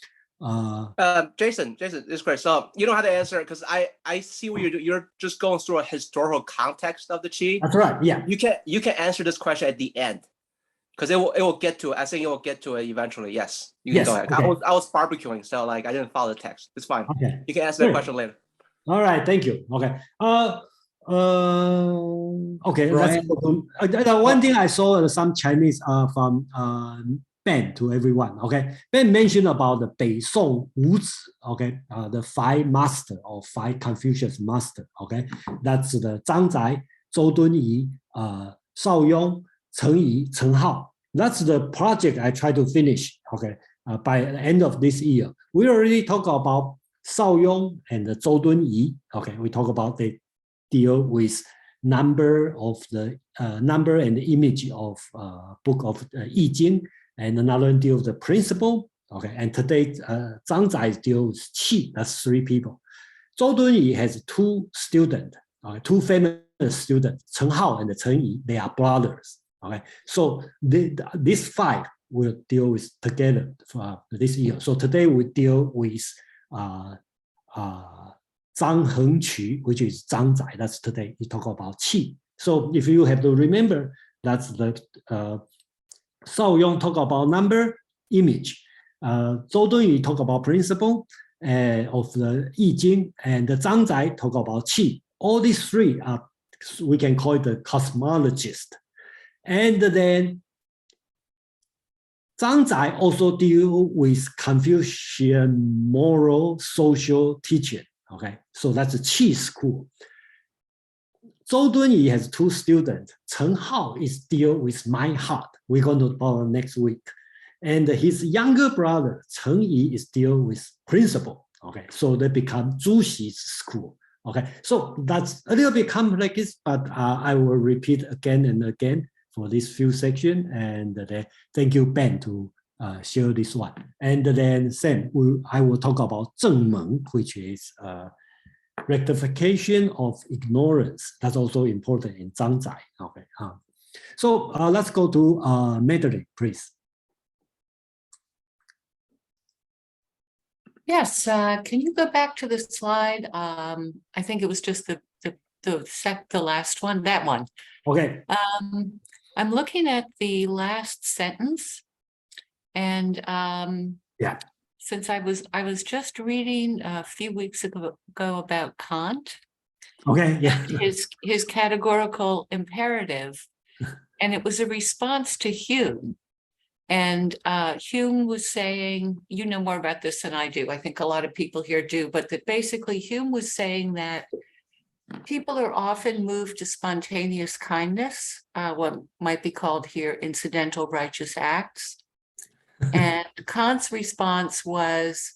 Jason, this is Chris. So you don't have to answer it because I see what you're doing. You're just going through a historical context of the qi. That's right. Yeah. You can answer this question at the end, because it will get to it. I think it will get to it eventually. Yes. You can go ahead. Okay. I was barbecuing, so like I didn't follow the text. It's fine. Okay. You can answer that question later. All right. Thank you. Okay. Okay. That's one thing I saw some Chinese from Ben to everyone. Okay, Ben mentioned about the Bei Song Wu Zi. Okay, the 5 master or 5 Confucius master. Okay, that's the Zhang Zai, Zhou Dunyi, Shao Yong, Cheng Yi, Chen Hao. That's the project I try to finish. Okay, by the end of this year. We already talked about Shao Yong and Zhou Dunyi. Okay, we talk about they deal with number of the number and the image of book of I Ching, and another deal with the principle. Okay, and today Zhang Zai deals with Qi. That's 3 people. Zhou Dunyi has 2 students, 2 famous students, Chen Hao and Chen Yi. They are brothers. Okay, so these 5 will deal with together for this year. So today we deal with Zhang Hengqu, which is Zhang Zai. That's today. We talk about Qi. So if you have to remember, that's the Shao Yong talk about number, image. Zhou Dunyi talk about principle of the I Ching, and Zhang Zai talk about Qi. All these 3 are, we can call it the cosmologist. And then Zhang Zai also deal with Confucian moral social teaching. Okay, so that's a Qi school. Zhou Dunyi has 2 students. Chen Hao is deal with my heart. We're going to talk about next week. And his younger brother, Cheng Yi, is deal with principle. Okay, so they become Zhu Xi's school. Okay, so that's a little bit complex, but I will repeat again and again for this few sections. And thank you, Ben, to share this one. And then Sam, I will talk about Zheng Meng, which is rectification of ignorance. That's also important in Zhang Zai. Okay, so let's go to Madeline, please. Yes, can you go back to the slide? I think it was just the last one, that one. Okay. I'm looking at the last sentence, and yeah, since I was just reading a few weeks ago about Kant. Okay, yeah. His categorical imperative, and it was a response to Hume. And Hume was saying, you know more about this than I do. I think a lot of people here do, but that basically Hume was saying that people are often moved to spontaneous kindness, what might be called here incidental righteous acts. And Kant's response was,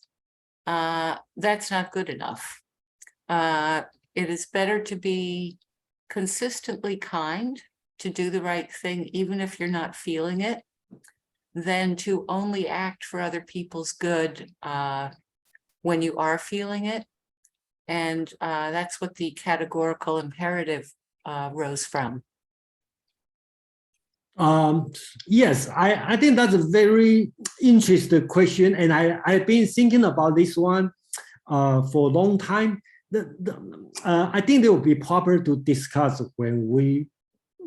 that's not good enough. It is better to be consistently kind, to do the right thing, even if you're not feeling it, than to only act for other people's good when you are feeling it. And that's what the categorical imperative rose from. Yes, I think that's a very interesting question. And I've been thinking about this one for a long time. I think it would be proper to discuss when we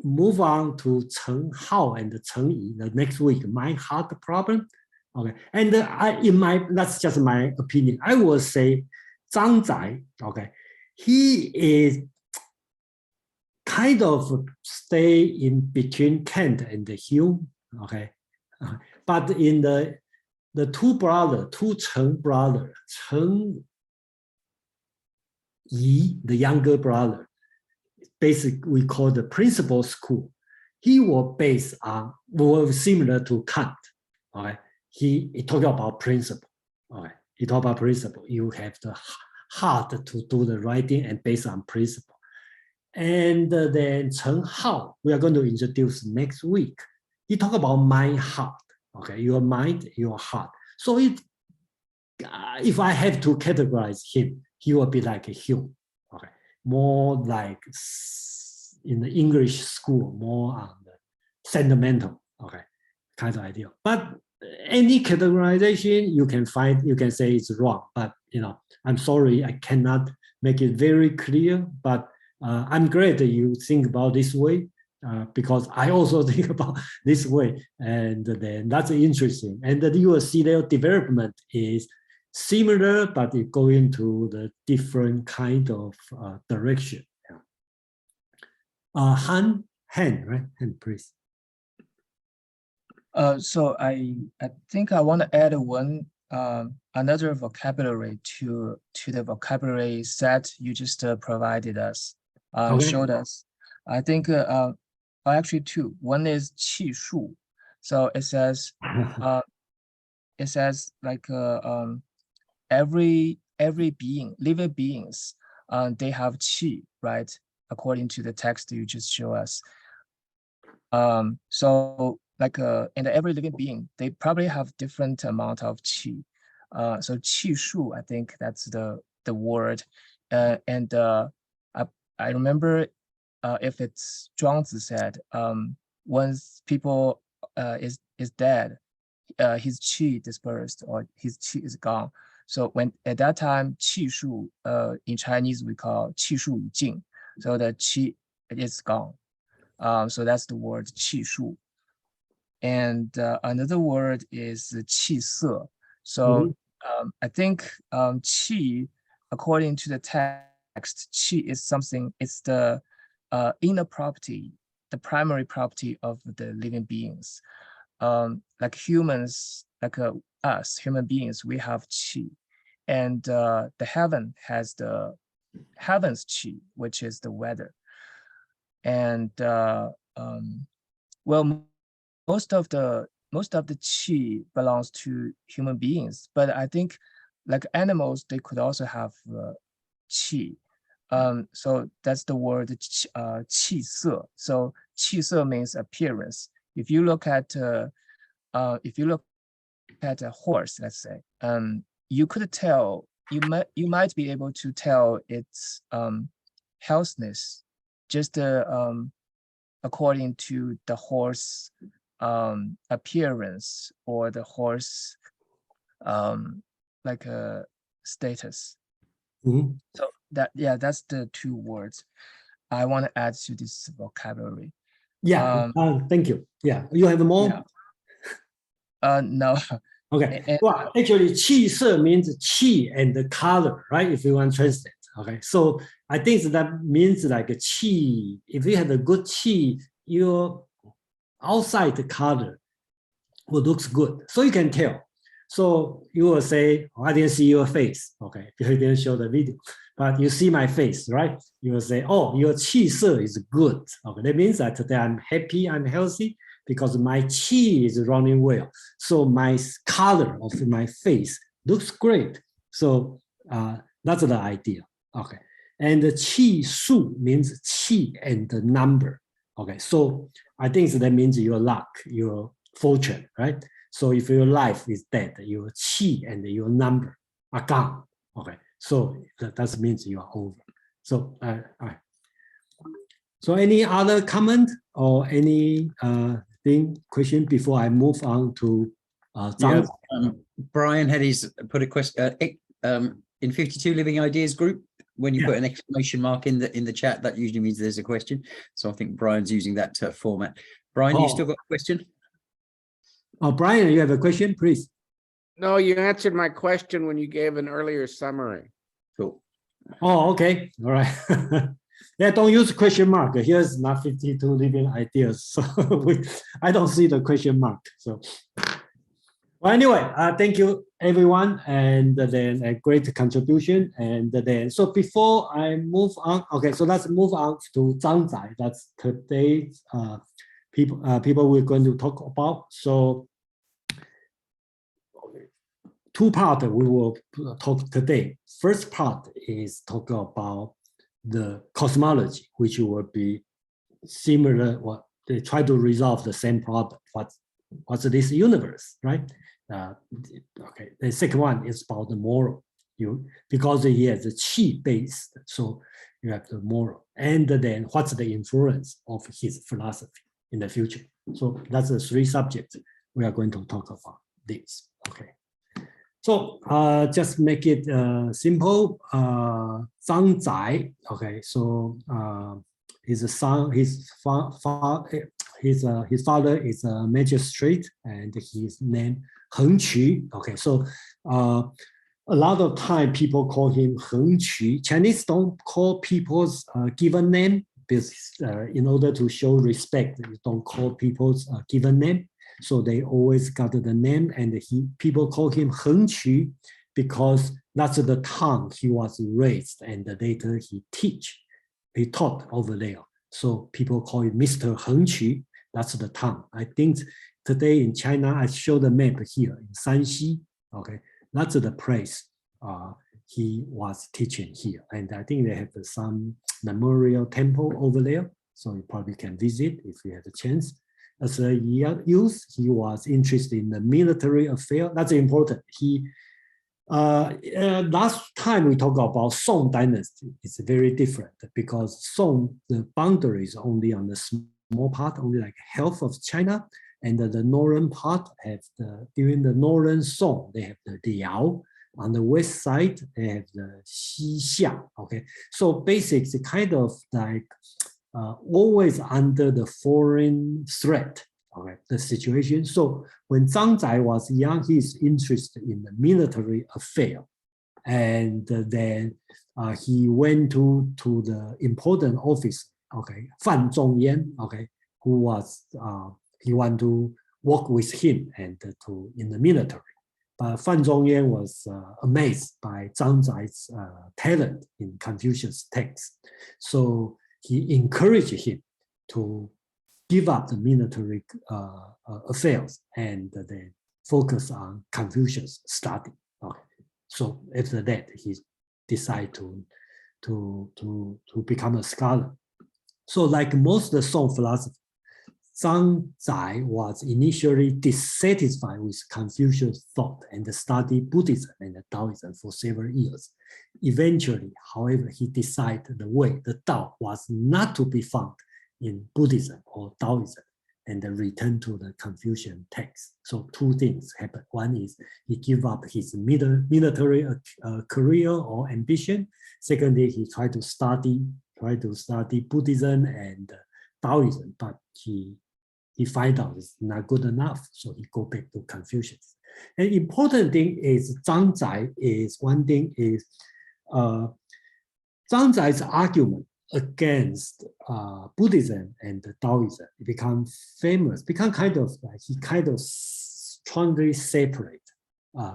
move on to Chen Hao and Cheng Yi the next week, my heart problem. Okay, and that's just my opinion. I will say Zhang Zai, okay, he is kind of stay in between Kant and Hume, okay, but in the 2 Cheng brother, Cheng Yi, the younger brother, basically we call the principal school. He was based on, more similar to Kant. Okay, he talked about principle. Okay, he talked about principle. You have the heart to do the right thing and based on principle. And then Chen Hao, we are going to introduce next week. He talked about mind heart. Okay, your mind, your heart. So if I have to categorize him, he will be like a Hume. Okay, more like in the English school, more on the sentimental, okay, kind of idea. But any categorization you can find, you can say it's wrong. But I'm sorry, I cannot make it very clear. But I'm glad that you think about this way, because I also think about this way, and then that's interesting. And that you will see their development is similar, but it go into the different kind of direction. Yeah. Han, right? Han, please. So I think I want to add one another vocabulary to the vocabulary set you just provided us, showed us. I think actually two. One is qi shu. So it says like every being, living beings, they have qi, right? According to the text you just show us. So like in every living being, they probably have different amount of qi. So qi shu, I think that's the word. And I remember if it's Zhang Zai said, once people is dead, his qi dispersed or his qi is gone. So when at that time, qi shu in Chinese we call qi shu yi jing. So the qi is gone. So that's the word qi shu. And another word is qi se. So I think qi, according to the text, qi is something, it's the inner property, the primary property of the living beings. Like humans, like us, human beings, we have qi. And the heaven has the heaven's qi, which is the weather. And well, most of the qi belongs to human beings, but I think like animals, they could also have qi. So that's the word qi se. So qi se means appearance. If you look at a horse, let's say, you could tell, you might be able to tell its healthiness just according to the horse appearance or the horse like a status. So that's the two words I want to add to this vocabulary. Thank you. You have more? No. Okay. Well, actually, qi se means qi and the color, right? If you want to translate. Okay. So I think that means like a qi. If you have a good qi, your outside color will looks good. So you can tell. So you will say, oh, I didn't see your face. Okay. You didn't show the video, but you see my face, right? You will say, oh, your qi se is good. Okay. That means that today I'm happy, I'm healthy, because my qi is running well. So my color of my face looks great. So that's the idea. Okay. And the qi shu means qi and the number. Okay. So I think that means your luck, your fortune, right? So if your life is dead, your qi and your number are gone. Okay. So that means you are over. So so any other comment or any question before I move on to Zhang? Brian had put a question in 52 Living Ideas group. When you put an exclamation mark in the chat, that usually means there's a question. So I think Brian's using that format. Brian, you still got a question? Oh, Brian, you have a question, please. No, you answered my question when you gave an earlier summary. Cool. Oh, okay. All right. Don't use question mark. Here's not 52 Living Ideas. So I don't see the question mark. So well, anyway, thank you, everyone. And then a great contribution. And then, so before I move on, okay, so let's move on to Zhang Zai. That's today's people we're going to talk about. So two parts we will talk today. First part is talk about the cosmology, which will be similar, what they try to resolve the same problem. What's this universe, right? Okay, the second one is about the moral. Because he has a qi based, so you have the moral. And then what's the influence of his philosophy in the future? So that's the three subjects we are going to talk about this. Okay. So just make it simple. Zhang Zai. Okay, so his father is a magistrate, and his name Heng Qu. Okay, so a lot of time people call him Heng Qu. Chinese don't call people's given name because in order to show respect, you don't call people's given name. So they always got the name, and people call him Heng Qu because that's the town he was raised, and later he taught over there. So people call it Mr. Heng Qu. That's the town. I think today in China, I show the map here in Shanxi. Okay, that's the place he was teaching here, and I think they have some memorial temple over there. So you probably can visit if you have a chance. As a youth, he was interested in the military affair. That's important. Last time we talked about Song dynasty, it's very different because Song, the boundaries only on the small part, only like half of China, and the northern part have during the northern Song, they have the Liao. On the west side, they have the Xixia. Okay, so basically, kind of like always under the foreign threat. Okay, the situation. So when Zhang Zai was young, he's interested in the military affair, and then he went to the important office. Okay, Fan Zhongyan. Okay, who was he wanted to work with him and in the military. But Fan Zhongyan was amazed by Zhang Zai's talent in Confucius text, so he encouraged him to give up the military affairs and then focus on Confucius study. Okay. So after that, he decided to become a scholar. So like most of the Song philosophers, Zhang Zai was initially dissatisfied with Confucius thought and studied Buddhism and Taoism for several years. Eventually, however, he decided the Tao was not to be found in Buddhism or Taoism, and then returned to the Confucian text. So two things happened. One is he gave up his military career or ambition. Secondly, he tried to study Buddhism and Taoism, but he find out it's not good enough, so he go back to Confucius. An important thing is Zhang Zai is one thing is Zhang Zai's argument against Buddhism and Taoism. It become famous, he kind of strongly separate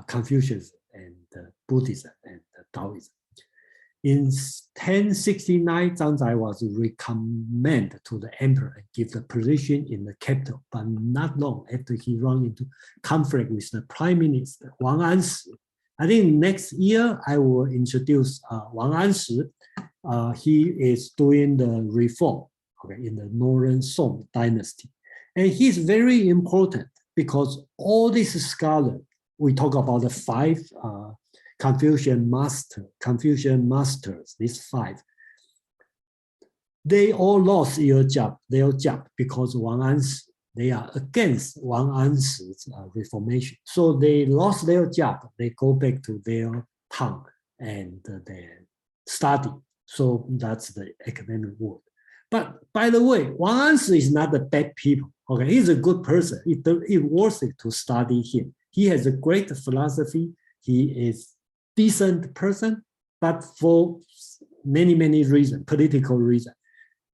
Confucius and Buddhism and Taoism. In 1069, Zhang Zai was recommended to the emperor and give the position in the capital, but not long after he ran into conflict with the prime minister, Wang Anshi. I think next year I will introduce Wang Anshi. He is doing the reform in the Northern Song dynasty. And he's very important because all these scholars, we talk about the five Confucian masters, these five, they all lost their job because Wang Anshi, they are against Wang Anshi's reformation. So they lost their job, they go back to their town and they study. So that's the academic word. But by the way, Wang Anshi is not a bad people. Okay, he's a good person. It's worth it to study him. He has a great philosophy. He is decent person, but for many reasons, political reasons,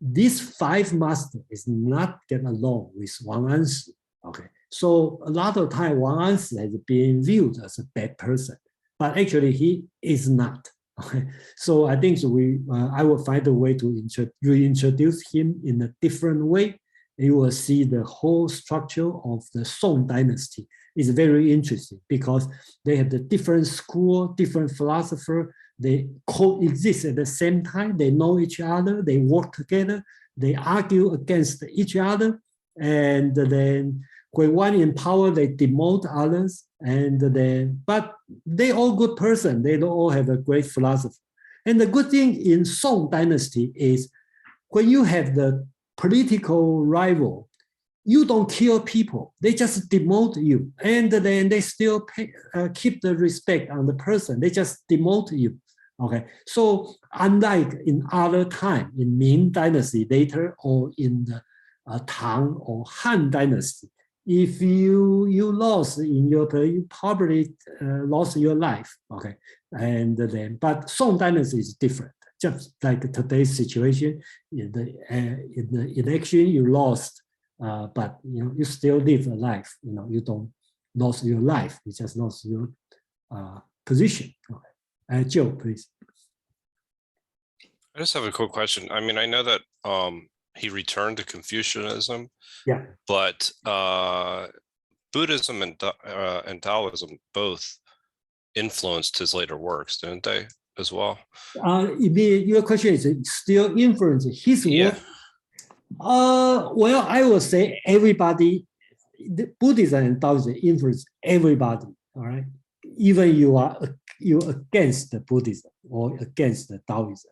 these five masters is not get along with Wang Anshi. Okay, so a lot of time Wang Anshi has been viewed as a bad person, but actually he is not. Okay, so I think I will find a way to reintroduce him in a different way. You will see the whole structure of the Song dynasty is very interesting because they have the different school, different philosopher. They coexist at the same time. They know each other. They work together. They argue against each other, and then when one in power, they demote others. But they all good person. They all have a great philosophy. And the good thing in Song dynasty is when you have the political rival, you don't kill people. They just demote you. And then they still keep the respect on the person. They just demote you. Okay. So unlike in other time, in Ming dynasty later, or in the Tang or Han dynasty, if you lost in you probably lost your life. Okay. But Song dynasty is different. Just like today's situation, in the election, you lost but you still live a life. You don't lose your life. You just lost your position. Okay. Joe, please. I just have a quick question. I mean, I know that he returned to Confucianism. Yeah. But Buddhism and Taoism both influenced his later works, didn't they, as well? Your question is still influence his work? Well, I would say everybody, the Buddhism and Taoism influence everybody. All right, even you're against the Buddhism or against the Taoism.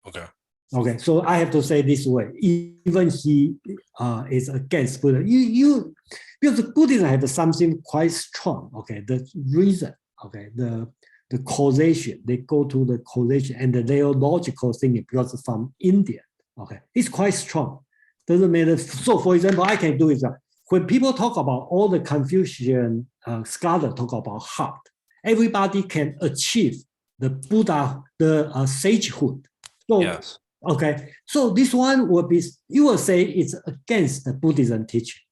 Okay. Okay, so I have to say this way: even he is against Buddhism. Because Buddhism has something quite strong. Okay, the reason. Okay, the causation. They go to the causation and the theological thing because from India. Okay, it's quite strong. Doesn't matter. So, for example, I can do it. When people talk about all the Confucian scholars talk about heart, everybody can achieve the Buddha, the sagehood. So, yes. Okay, so this one will be, you will say it's against the Buddhism teaching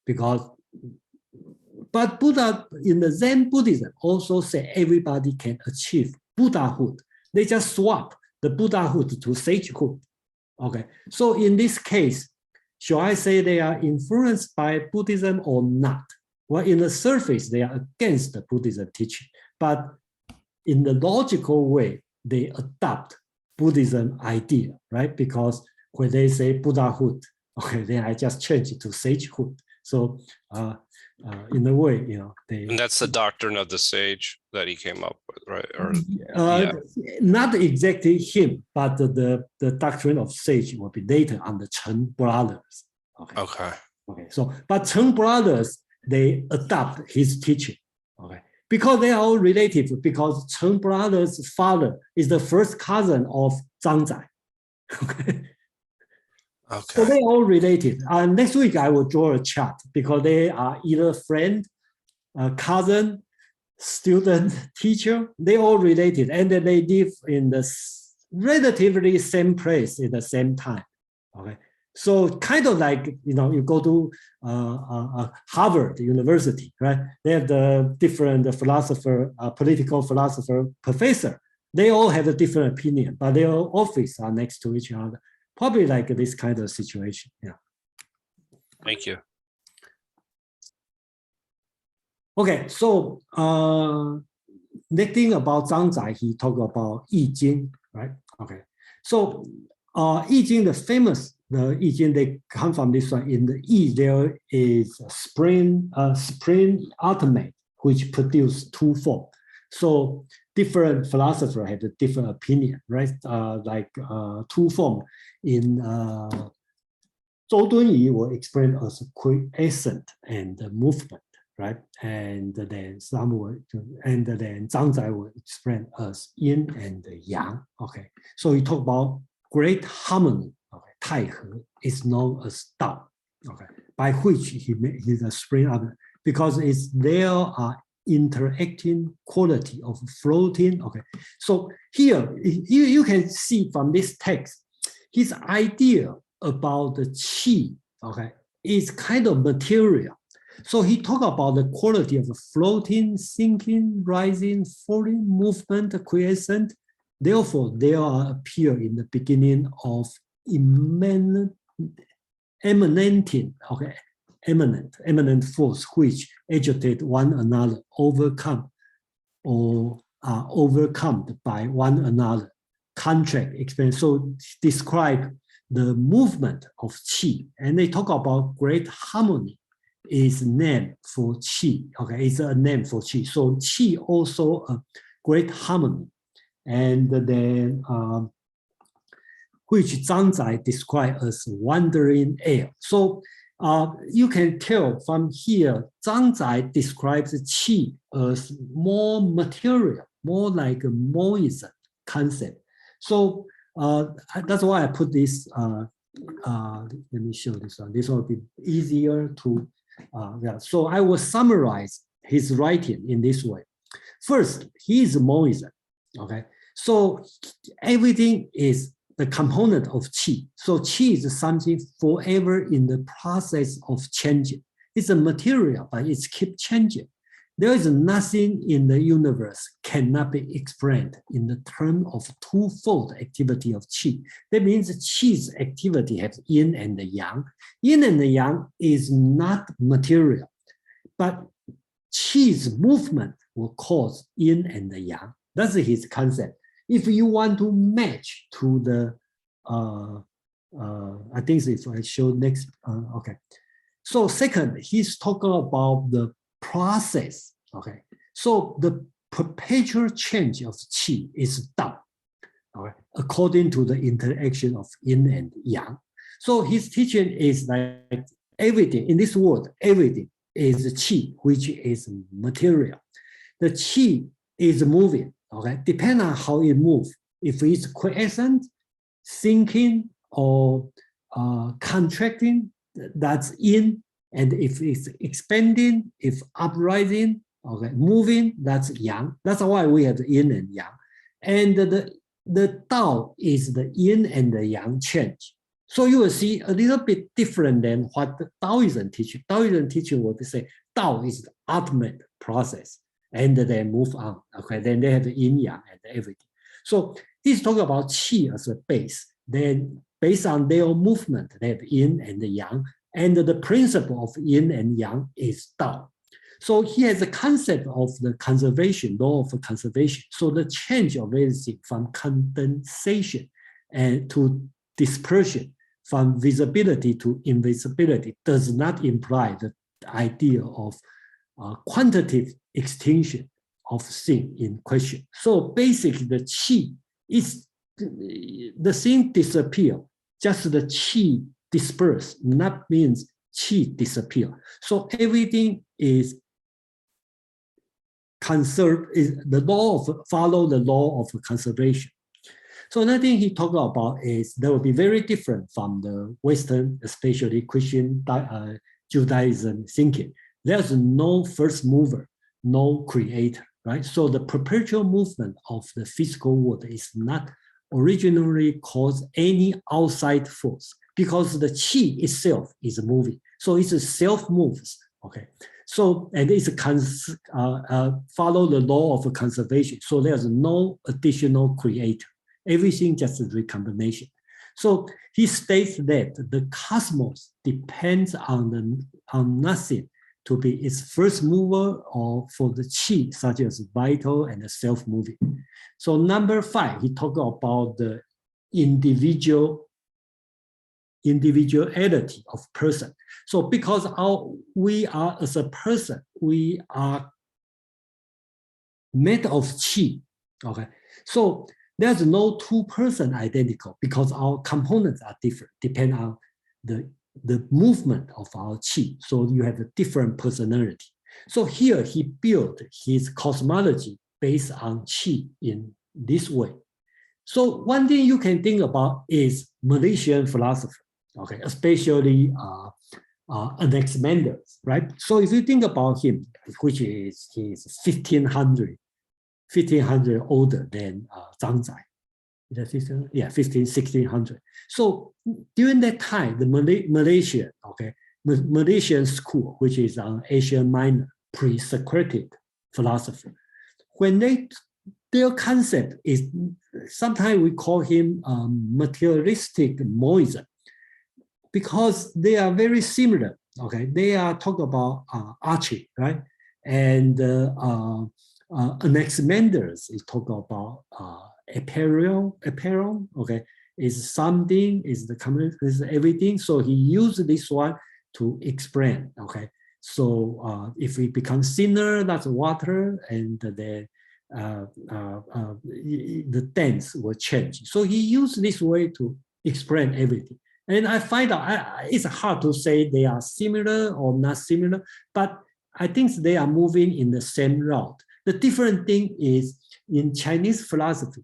but Buddha in the Zen Buddhism also say everybody can achieve Buddhahood. They just swap the Buddhahood to sagehood. Okay, so in this case, shall I say they are influenced by Buddhism or not? Well, in the surface, they are against the Buddhism teaching, but in the logical way, they adopt Buddhism idea, right? Because when they say Buddhahood, okay, then I just change it to sagehood. So in a way, they. And that's the doctrine of the sage that he came up with, right? Or not exactly him, but the doctrine of sage will be later on the Chang brothers. Okay. Okay. Okay. So, but Chang brothers, they adopt his teaching. Okay. Because they are all related, because Chang brothers' father is the first cousin of Zhang Zai. Okay. Okay. So they all related. Next week I will draw a chart because they are either friend, cousin, student, teacher. They all related, and then they live in the relatively same place at the same time. Okay. So kind of like, you go to Harvard University, right? They have the different philosopher, political philosopher, professor. They all have a different opinion, but their offices are next to each other. Probably like this kind of situation. Yeah. Thank you. Okay, so next thing about Zhang Zai, he talked about I Ching, right? Okay, so I Ching, the famous I Ching, they come from this one. In the I, there is a spring ultimate, which produce two forms. So different philosophers have a different opinion, right? Like two forms in Zhou Dunyi will explain as quiescent and movement, right? And then Zhang Zai will explain as yin and yang. Okay, so he talk about great harmony. Okay, 太和 is known as Tao. Okay, by which he the spring up because it's there are interacting quality of floating. Okay, so here you can see from this text, his idea about the qi, okay, is kind of material. So he talked about the quality of floating, sinking, rising, falling, movement, quiescent. Therefore, they are appear in the beginning of eminent force, which agitate one another, overcome or are overcome by one another, contract, expand. So describe the movement of qi, and they talk about great harmony is name for qi. Okay, it's a name for qi. So qi also a great harmony, and then which Zhang Zai described as wandering air. So you can tell from here, Zhang Zai describes qi as more material, more like a moism concept. So that's why I put this. Let me show this one. This will be easier to. Yeah. So I will summarize his writing in this way. First, he is moism. Okay. So everything is the component of qi. So qi is something forever in the process of changing. It's a material, but it's keep changing. There is nothing in the universe cannot be explained in the term of twofold activity of qi. That means qi's activity has yin and the yang. Yin and the yang is not material, but Qi's movement will cause yin and the yang. That's his concept. If you want to match to the, I think if I show next, okay. So second, he's talking about the process, okay. So the perpetual change of Qi is Tao, okay, according to the interaction of yin and yang. So his teaching is like everything in this world, everything is qi, which is material. The qi is moving, okay? Depending on how it moves. If it's quiescent, sinking, or contracting, that's yin. And if it's expanding, if uprising, okay, moving, that's yang. That's why we have the yin and yang. And the Tao is the yin and the yang change. So you will see a little bit different than what the Taoism teaching. Taoism teaching would say Tao is the ultimate process, and they move on. Okay, then they have the yin yang and everything. So he's talking about qi as a base. Then based on their movement, they have yin and the yang, and the principle of yin and yang is Tao. So he has a concept of the conservation, law of conservation. So the change of everything from condensation and to dispersion, from visibility to invisibility, does not imply the idea of quantitative extinction of thing in question. So basically the qi is, the thing disappear, just the qi disperse, not means qi disappear. So everything is conserved, is the law of, follow the law of conservation. So another thing he talked about is that will be very different from the Western, especially Christian Judaism thinking. There's no first mover, no creator, right? So the perpetual movement of the physical world is not originally caused any outside force, because the qi itself is moving. So it's a self-moves, okay? So, and it's follow the law of conservation. So there's no additional creator. Everything just a recombination. So he states that the cosmos depends on nothing to be its first mover, or for the qi, such as vital and self-moving. So number 5, he talked about the individuality of person. So because we are as a person, we are made of qi, okay? So there's no two person identical, because our components are different, depend on the movement of our qi. So you have a different personality. So here he built his cosmology based on qi in this way. So one thing you can think about is Malaysian philosophy, okay, especially Anaximander, right? So if you think about him, which is he's 1500 older than Zhang Zai. Yeah, 1600. So during that time, the Malaysian, okay, Malaysian school, which is an Asian Minor, pre-Socratic philosophy, when their concept is, sometimes we call him materialistic monism, because they are very similar. Okay, they are talking about archery, right? And Anaximander is talking about apparel, okay, is something, is the common, is everything. So he used this one to explain, okay. So if we become thinner, that's water, and the dance will change. So he used this way to explain everything. And I find out it's hard to say they are similar or not similar, but I think they are moving in the same route. The different thing is in Chinese philosophy,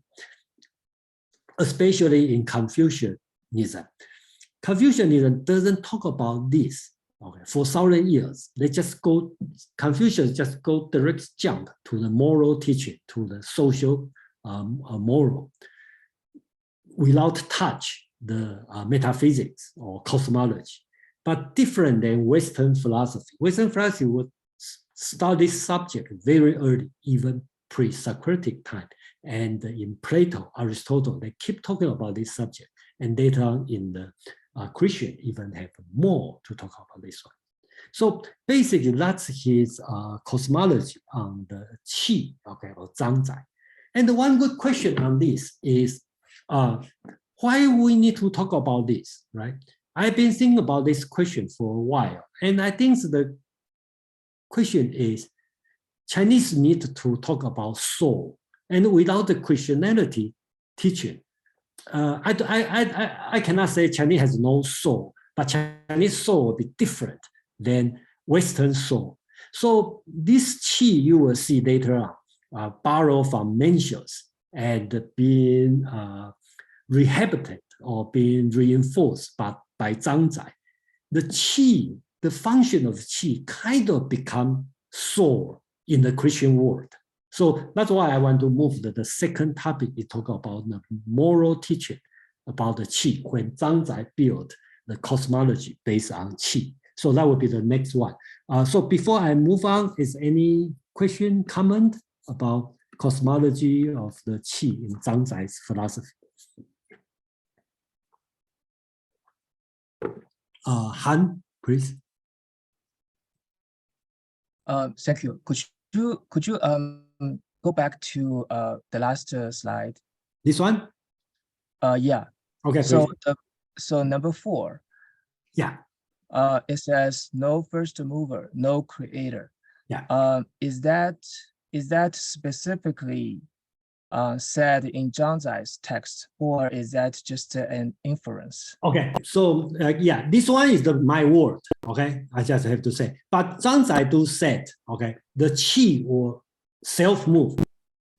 especially in Confucianism. Confucianism doesn't talk about this. Okay, for 1,000 years, they just go, Confucius just go direct jump to the moral teaching, to the social moral. without touch the metaphysics or cosmology, but different than Western philosophy. Western philosophy would start this subject very early, even pre-Socratic time. And in Plato, Aristotle, they keep talking about this subject. And later on in the Christian even have more to talk about this one. So basically that's his cosmology on the Qi, okay, or Zhang Zai. And one good question on this is why we need to talk about this, right? I've been thinking about this question for a while. And I think the question is Chinese need to talk about soul. And without the Christianity teaching, I cannot say Chinese has no soul, but Chinese soul will be different than Western soul. So this Qi you will see later on, borrowed from Mencius and being rehabilitated or being reinforced by Zhang Zai. The Qi, the function of Qi kind of become soul in the Christian world. So that's why I want to move to the second topic. We talk about the moral teaching about the Qi when Zhang Zai built the cosmology based on Qi. So that would be the next one. So before I move on, is any question, comment about cosmology of the Qi in Zhang Zai's philosophy? Han, please. Thank you. Could you go back to the last slide? This one? Yeah. Okay. So so number 4. Yeah. It says no first mover, no creator. Yeah. Is that specifically said in Zhang Zai's text, or is that just an inference? Okay, so yeah, this one is my word. Okay, I just have to say. But Zhang Zai do said, okay, the Qi will self-move.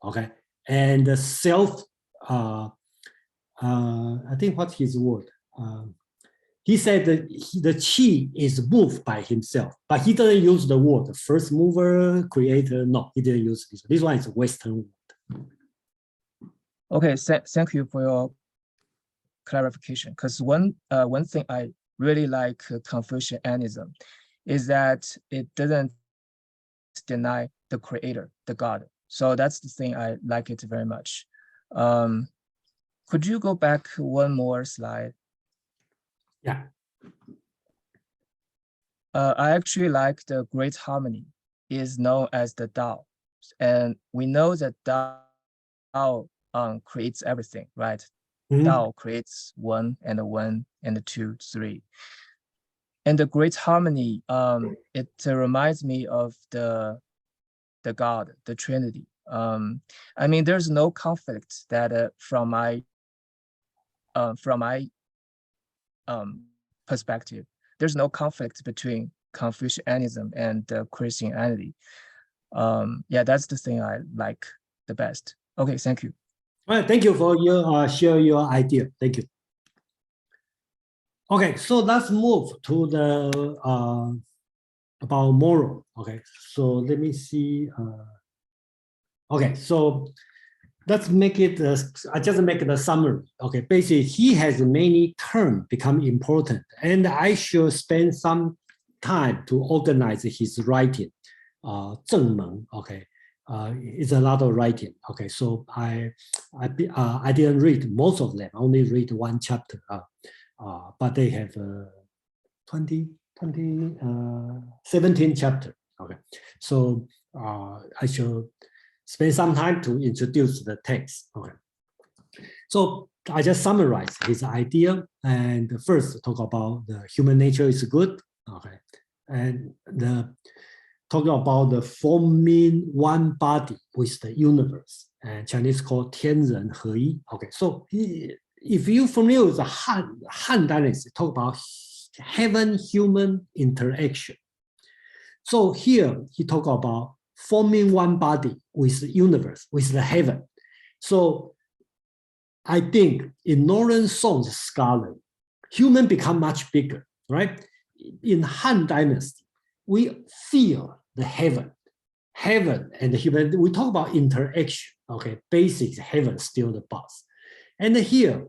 Okay, and the self. I think what's his word? He said that the Qi is moved by himself, but he doesn't use the word first mover, creator. No, he didn't use this. This one is a Western word. Okay, thank you for your clarification. Because one thing I really like Confucianism is that it doesn't deny the creator, the God. So that's the thing I like it very much. Could you go back one more slide? Yeah. I actually like the great harmony is known as the Tao. And we know that Tao creates everything, right? Tao creates 1 and 1 and 2, 3. And the great harmony, it reminds me of the God, the Trinity. I mean, there's no conflict that from my perspective, there's no conflict between Confucianism and Christianity. Yeah, that's the thing I like the best. Okay, thank you. All right, thank you for your share your idea. Thank you. Okay, so let's move to the about moral. Okay, so let me see. Okay, so let's make it. I just make it a summary. Okay, basically he has many terms become important, and I should spend some time to organize his writing. 正门. Okay. It's a lot of writing. Okay, so I didn't read most of them. I only read one chapter. But they have 17 chapters. Okay, so I should spend some time to introduce the text. Okay, so I just summarize his idea and first talk about the human nature is good. Okay, and talking about the forming one body with the universe, and Chinese called 天人合一. Okay, so if you're familiar with the Han Dynasty, talk about heaven-human interaction. So here he talk about forming one body with the universe, with the heaven. So I think in Northern Song's scholar, human become much bigger, right? In Han Dynasty, we feel the heaven and the human. We talk about interaction. Okay, basic heaven still the boss. And here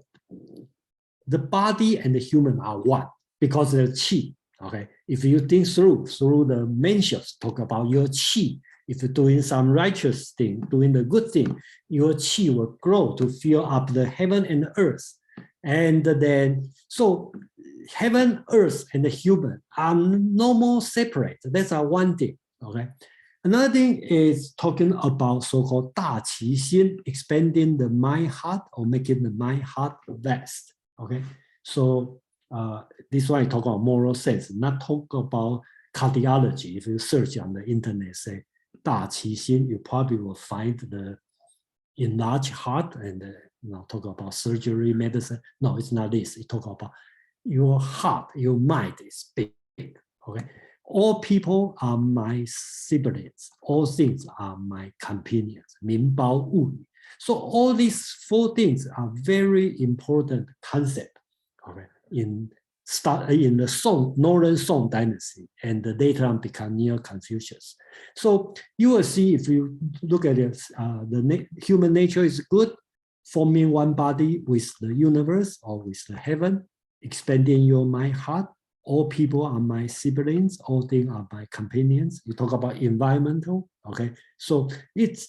the body and the human are one because of the qi. Okay, if you think through the Mencius, talk about your qi. If you're doing some righteous thing, doing the good thing, your qi will grow to fill up the heaven and earth. And then, so heaven, earth, and the human are no more separate. That's one thing. Okay. Another thing is talking about so-called 大其心, expanding the mind heart or making the mind heart vast. Okay, so this one I talk about moral sense, not talk about cardiology. If you search on the internet, say 大其心, you probably will find the enlarged heart and talk about surgery, medicine. No, it's not this. It talk about your heart, your mind is big. Okay. All people are my siblings. All things are my companions. 民胞物语. So all these four things are very important concept. Okay, in the Song, Northern Song dynasty, and later on become Neo-Confucius. So you will see if you look at it, human nature is good, forming one body with the universe or with the heaven, expanding your mind heart. All people are my siblings, all things are my companions. You talk about environmental, okay? So it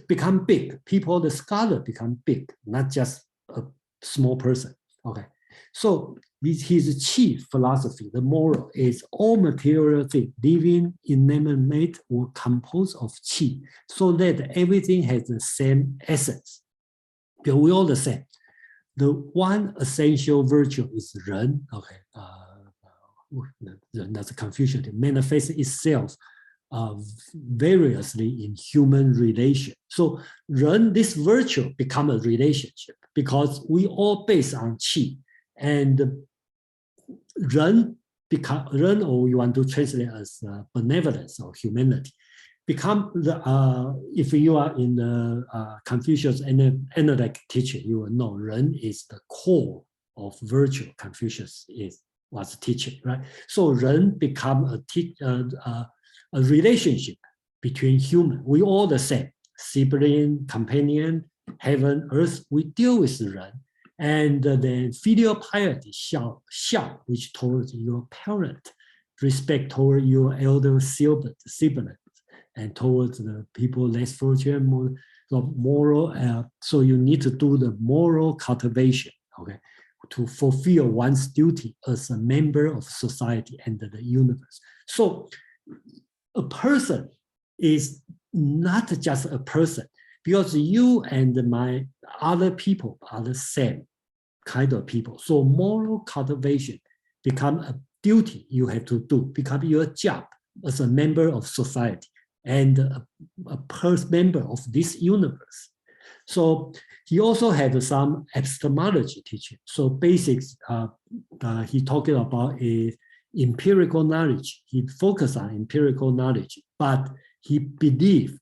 become big. People, the scholar become big, not just a small person, okay? So his chief philosophy, the moral, is all material things, living, inanimate, or composed of qi, so that everything has the same essence. Because we all the same. The one essential virtue is 人, okay? 人 that's a Confucian, manifests itself variously in human relation. So 人, this virtue become a relationship because we all based on qi, and 人 become 人, or you want to translate as benevolence or humanity, become the if you are in the Confucius analytic teaching, you will know 人 is the core of virtue. Confucius was teaching, right? So 人 become a relationship between human. We all the same, sibling, companion, heaven, earth. We deal with 人, and then filial piety, 孝, which towards your parent, respect toward your elder sibling, and towards the people less fortunate, more moral. So you need to do the moral cultivation, okay, to fulfill one's duty as a member of society and the universe. So a person is not just a person, because you and my other people are the same kind of people. So moral cultivation become a duty you have to do, become your job as a member of society and a member of this universe. So he also had some epistemology teaching. So basics, he talking about is empirical knowledge. He focused on empirical knowledge, but he believed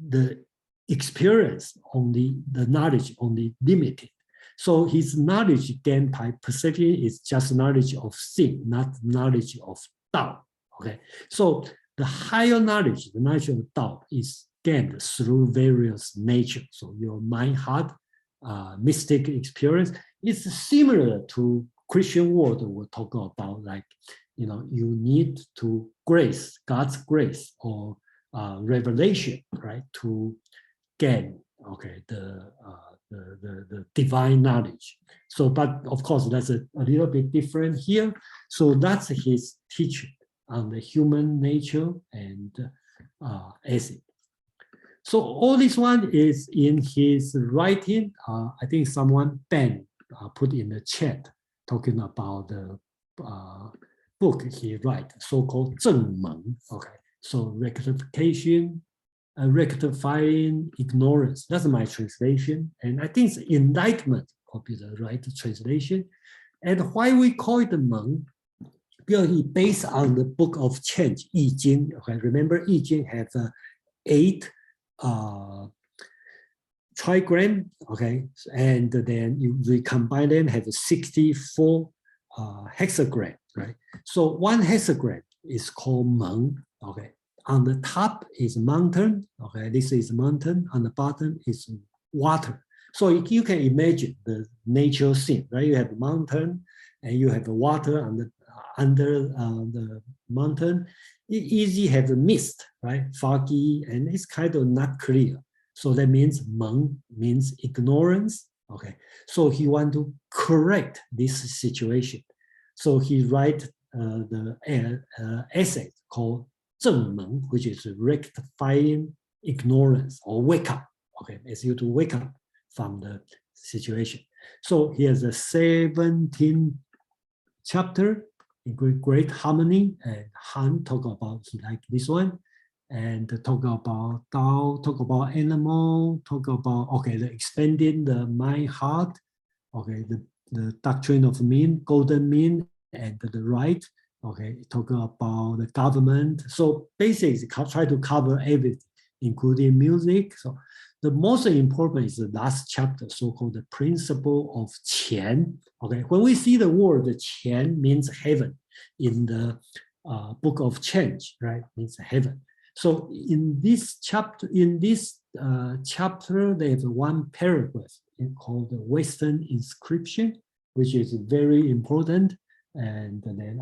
the experience only, the knowledge only limited. So his knowledge gained by perception is just knowledge of thing, not knowledge of Dao. Okay, so the higher knowledge, the knowledge of Dao, is gained through various nature. So your mind, heart, mystic experience is similar to Christian world we'll talk about, like, you know, you need to grace, God's grace or revelation, right, to gain, okay, the divine knowledge. So, but of course, that's a little bit different here. So that's his teaching on the human nature and ethics. So all this one is in his writing. I think someone, Ben, put in the chat talking about the book he wrote, so-called 正蒙. Okay, so rectification, rectifying ignorance. That's my translation. And I think enlightenment would be the right translation. And why we call it the Meng? Because he based on the book of change, 易经. Okay, remember 易经has 8 trigram, okay, and then you recombine them, have 64 hexagram, right? So one hexagram is called Meng, okay. On the top is mountain, okay, this is mountain, on the bottom is water. So you can imagine the nature scene, right? You have a mountain and you have the water under the mountain. It easy have a mist, right? Foggy, and it's kind of not clear. So that means Meng means ignorance. Okay, so he want to correct this situation. So he write the essay called Zheng Meng, which is rectifying ignorance or wake up. Okay, it's you to wake up from the situation. So here's a 17 chapter in great harmony, and Han talk about like this one, and talk about Tao, talk about animal, talk about the expanding the mind heart, the doctrine of mean, golden mean, and the right. Talk about the government. So basically, try to cover everything, including music. So the most important is the last chapter, so-called the principle of Qian. When we see the word Qian means heaven in the book of Change, right? Means heaven. So in this chapter, they have one paragraph called the Western inscription, which is very important. And then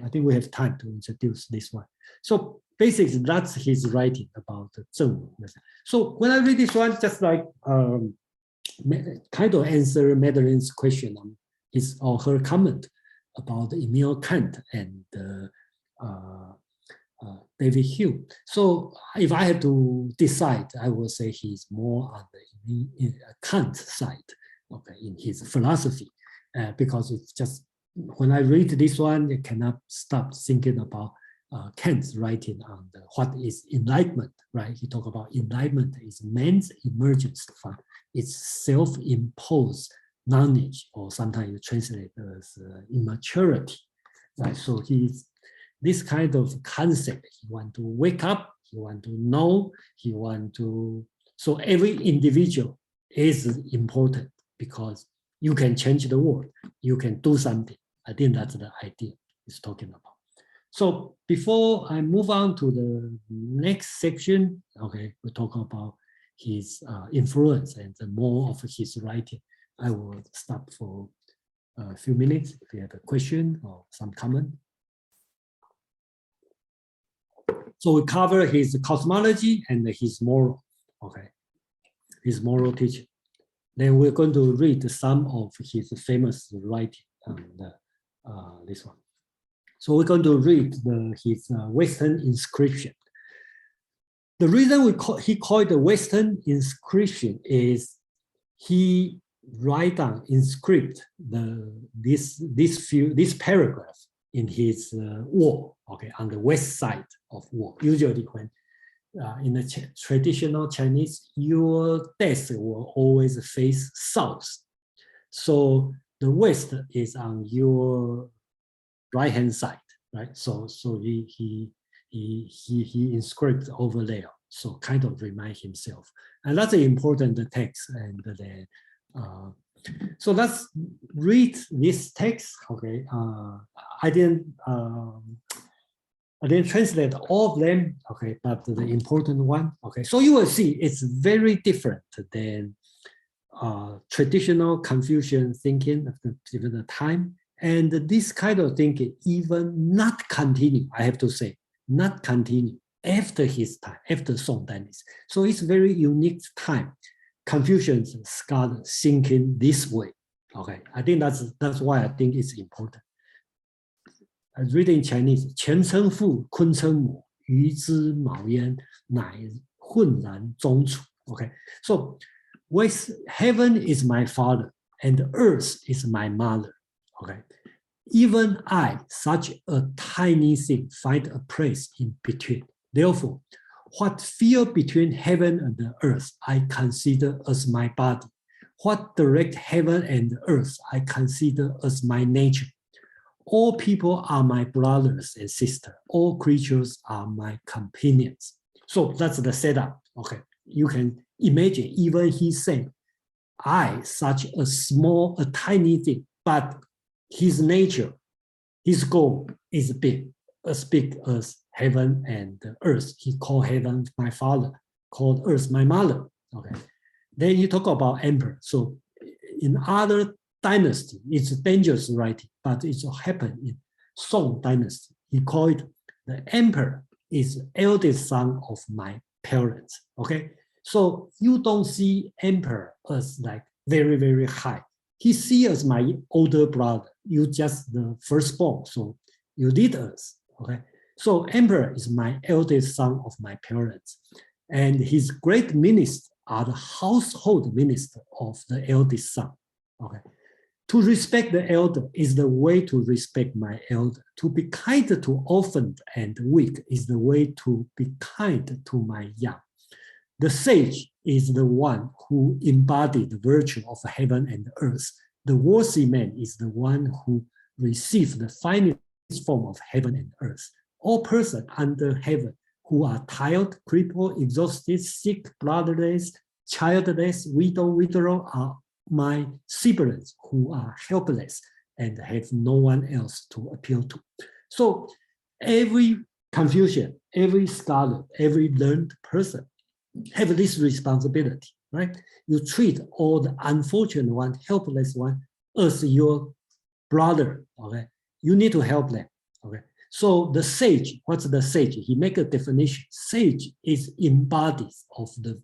I think we have time to introduce this one. So basically, that's his writing about the Zheng. So when I read this one, just like kind of answer Madeline's question on his or her comment about Immanuel Kant and David Hume. So if I had to decide, I would say he's more on the Kant side, in his philosophy, because it's just when I read this one, I cannot stop thinking about Kant's writing on what is enlightenment, right? He talked about enlightenment is man's emergence from its self-imposed knowledge, or sometimes you translate it as immaturity, right? So he's this kind of concept. He want to wake up, he want to know, he want to, so every individual is important because you can change the world, you can do something. I think that's the idea he's talking about. So before I move on to the next section, we'll talk about his influence and more of his writing. I will stop for a few minutes if you have a question or some comment. So we cover his cosmology and his moral, his moral teaching. Then we're going to read some of his famous writing on this one. So we're going to read his Western inscription. The reason he called the Western inscription is he write down, inscript this paragraph in his wall, on the west side of wall. Usually when in the traditional Chinese, your desk will always face south. So the west is on your right-hand side, right? So he inscribed over there. So kind of remind himself. And that's an important text. And then, so let's read this text. I didn't translate all of them. But the important one. So you will see it's very different than traditional Confucian thinking of the time. And this kind of thinking even not continue, I have to say, not continue after his time, after Song Dynasty. So it's very unique time. Confucian scholars thinking this way. I think that's why I think it's important. I read in Chinese, 前称父，坤称母，于之卯焉，乃浑然中处. So heaven is my father and earth is my mother. Even I, such a tiny thing, find a place in between. Therefore, what feel between heaven and the earth, I consider as my body. What direct heaven and earth, I consider as my nature. All people are my brothers and sisters. All creatures are my companions. So that's the setup. You can imagine, even he said, I, such a small, a tiny thing, but his nature, his goal is big as heaven and the earth. He called heaven my father, called earth my mother. Then he talk about emperor. So in other dynasty, it's dangerous writing, but it's happened in Song dynasty. He called it the emperor is eldest son of my parents. Okay, so you don't see emperor as like very, very high. He see as my older brother. You just the firstborn, so you lead us. Okay, so emperor is my eldest son of my parents, and his great ministers are the household minister of the eldest son. Okay, to respect the elder is the way to respect my elder. To be kind to orphan and weak is the way to be kind to my young. The sage is the one who embodied the virtue of heaven and earth. The worthy man is the one who received the finest form of heaven and earth. All persons under heaven who are tired, crippled, exhausted, sick, brotherless, childless, widow are my siblings who are helpless and have no one else to appeal to. So every Confucian, every scholar, every learned person have this responsibility, right? You treat all the unfortunate one, helpless one as your brother, okay? You need to help them, okay? So the sage, what's the sage? He make a definition. Sage is embodied of the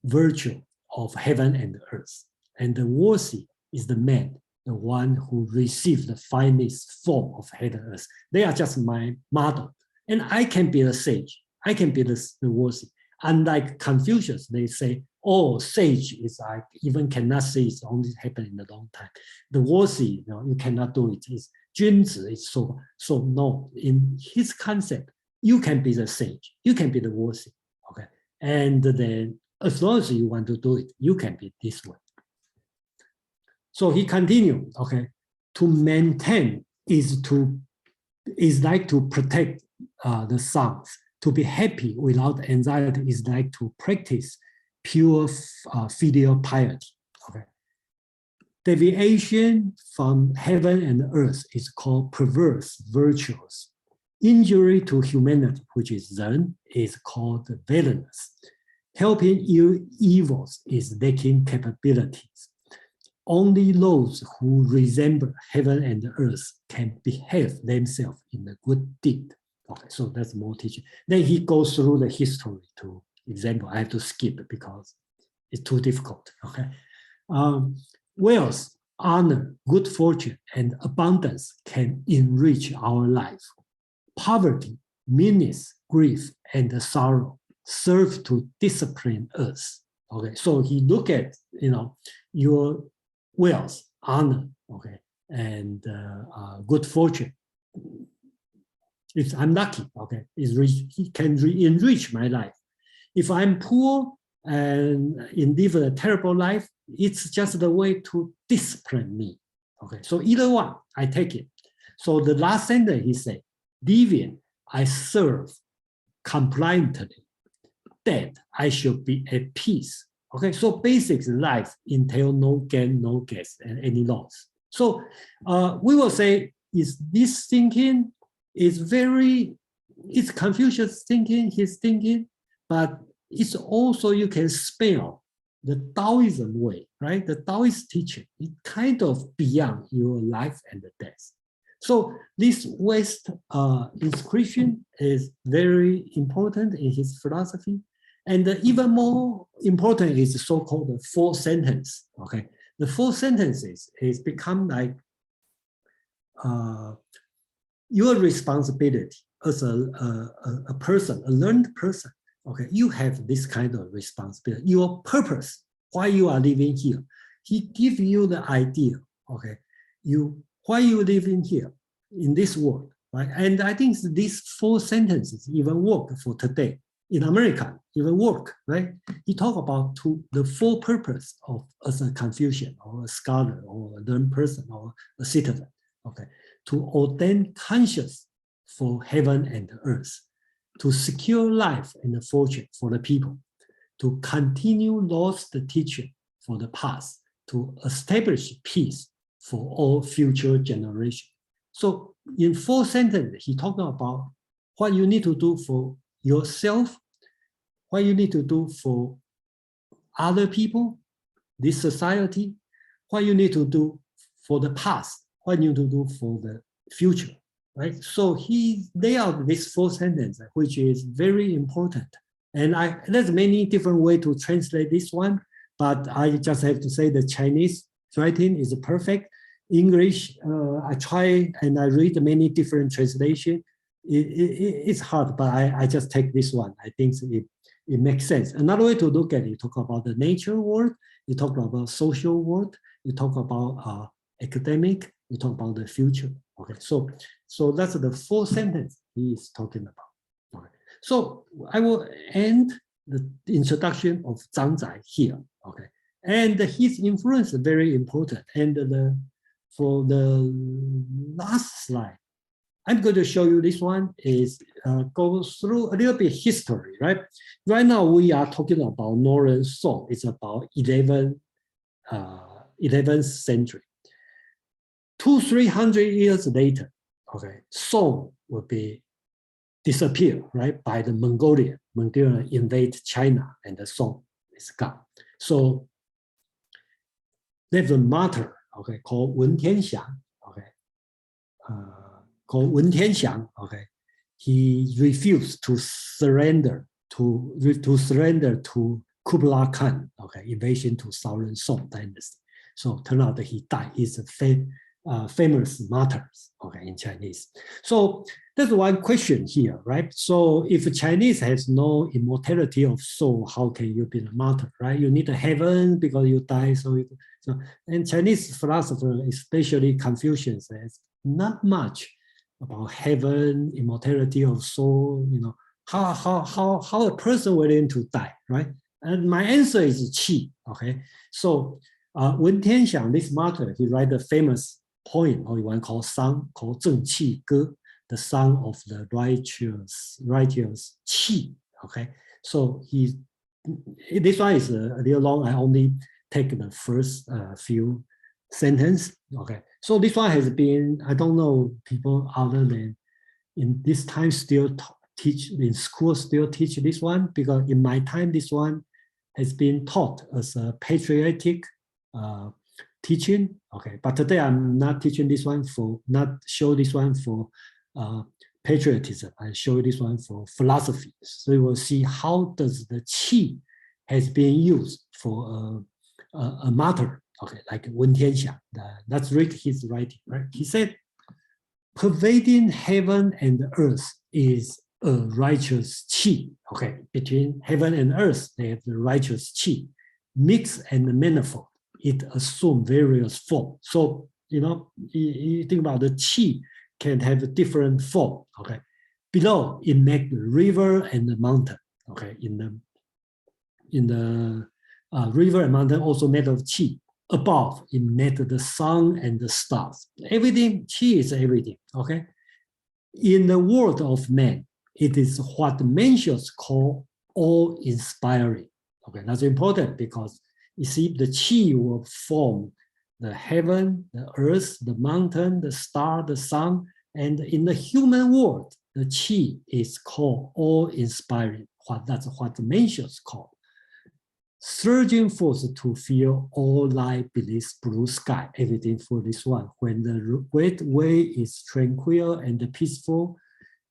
virtue of heaven and earth. And the worthy is the man, the one who received the finest form of heaven and earth. They are just my model. And I can be the sage. I can be the worthy. Unlike Confucius, they say, oh, sage is like, even cannot say it's only happened in a long time. The worthy, you cannot do it. It's 君子 is so no. In his concept, you can be the sage. You can be the worthy. Okay. And then as long as you want to do it, you can be this way. So he continued, okay, to maintain is like to protect the sons. To be happy without anxiety is like to practice pure filial piety. Okay. Deviation from heaven and earth is called perverse virtues. Injury to humanity, which is Zen, is called villainous. Helping evils is lacking capabilities. Only those who resemble heaven and earth can behave themselves in a good deed. Okay, so that's more teaching. Then he goes through the history to example. I have to skip because it's too difficult. Okay, wealth, honor, good fortune, and abundance can enrich our life. Poverty, meanness, grief, and sorrow serve to discipline us. Okay, so he look at your wealth, honor, okay, and good fortune. If I'm lucky, okay, he can enrich my life. If I'm poor and live a terrible life, it's just the way to discipline me. Okay, so either one, I take it. So the last sentence he said, deviant, I serve compliantly. Dead, I should be at peace. Okay, so basic life entail no gain, no gas, and any loss. So we will say, is this thinking it's Confucius thinking, his thinking, but it's also, you can spell the Taoism way, right? The Taoist teaching, it kind of beyond your life and death. So this West inscription is very important in his philosophy. And even more important is the so-called four sentence, okay? The four sentences is become like your responsibility as a person, a learned person, okay? You have this kind of responsibility. Your purpose, why you are living here. He gives you the idea, okay? Why you living here in this world, right? And I think these four sentences even work for today. In America, even work, right? He talk about the full purpose of as a Confucian or a scholar or a learned person or a citizen, okay? To ordain conscience for heaven and earth, to secure life and fortune for the people, to continue lost teaching for the past, to establish peace for all future generations. So in four sentences, he talking about what you need to do for yourself, what you need to do for other people, this society, what you need to do for the past, what you need to do for the future, right? So he laid out this 4 sentences, which is very important. And there's many different ways to translate this one, but I just have to say the Chinese writing is perfect. English, I try and I read many different translations. It's hard, but I just take this one. I think it makes sense. Another way to look at it, you talk about the nature world, you talk about social world, you talk about academic, you talk about the future. Okay, so that's the 4 sentences he is talking about. Okay, so I will end the introduction of Zhang Zai here. Okay, and his influence is very important. And for the last slide, I'm going to show you this one is goes through a little bit history, right? Right now we are talking about Northern Song. It's about 11th century. 200-300 years later, okay, Song will be disappear, right? By the Mongolian invade China, and the Song is gone. So there's a martyr, okay, called Wen Tianxiang, okay, called Wen Tianxiang, okay. He refused to surrender to Kublai Khan, okay, invasion to Southern Song dynasty. So turned out that he died. He's a famous martyr, okay, in Chinese. So there's one question here, right? So if Chinese has no immortality of soul, how can you be a martyr, right? You need a heaven because you die. And Chinese philosophers, especially Confucians, says not much about heaven, immortality of soul. You know, how a person willing to die, right? And my answer is Qi. Okay, so Wen Tianxiang, this martyr, he write a famous poem, or one called song, called Zheng Qi Ge, the song of the righteous Qi. Okay, so this one is a little long. I only take the first few sentences. Okay, so this one has been, I don't know, people other than in this time still teach in school, still teach this one, because in my time this one has been taught as a patriotic teaching. Okay, but today I'm not teaching this one not show this one for patriotism. I show this one for philosophy. So you will see how does the Qi has been used for a martyr. Okay, like Wen Tianxiang. Let's read his writing. Right, he said, "Pervading heaven and earth is a righteous Qi." Okay, between heaven and earth, they have the righteous Qi, mixed and manifold. It assumes various forms. So, you know, you think about the Qi can have a different form. Okay, below it makes the river and the mountain. Okay, in the river and mountain also made of Qi. Above it made the sun and the stars. Everything, Qi is everything. Okay, in the world of man, it is what Mencius call awe-inspiring. Okay, that's important because you see the Qi will form the heaven, the earth, the mountain, the star, the sun, and in the human world, the Qi is called awe-inspiring. That's what Mencius called. Surging force to feel all light beneath blue sky, everything for this one. When the great way is tranquil and peaceful,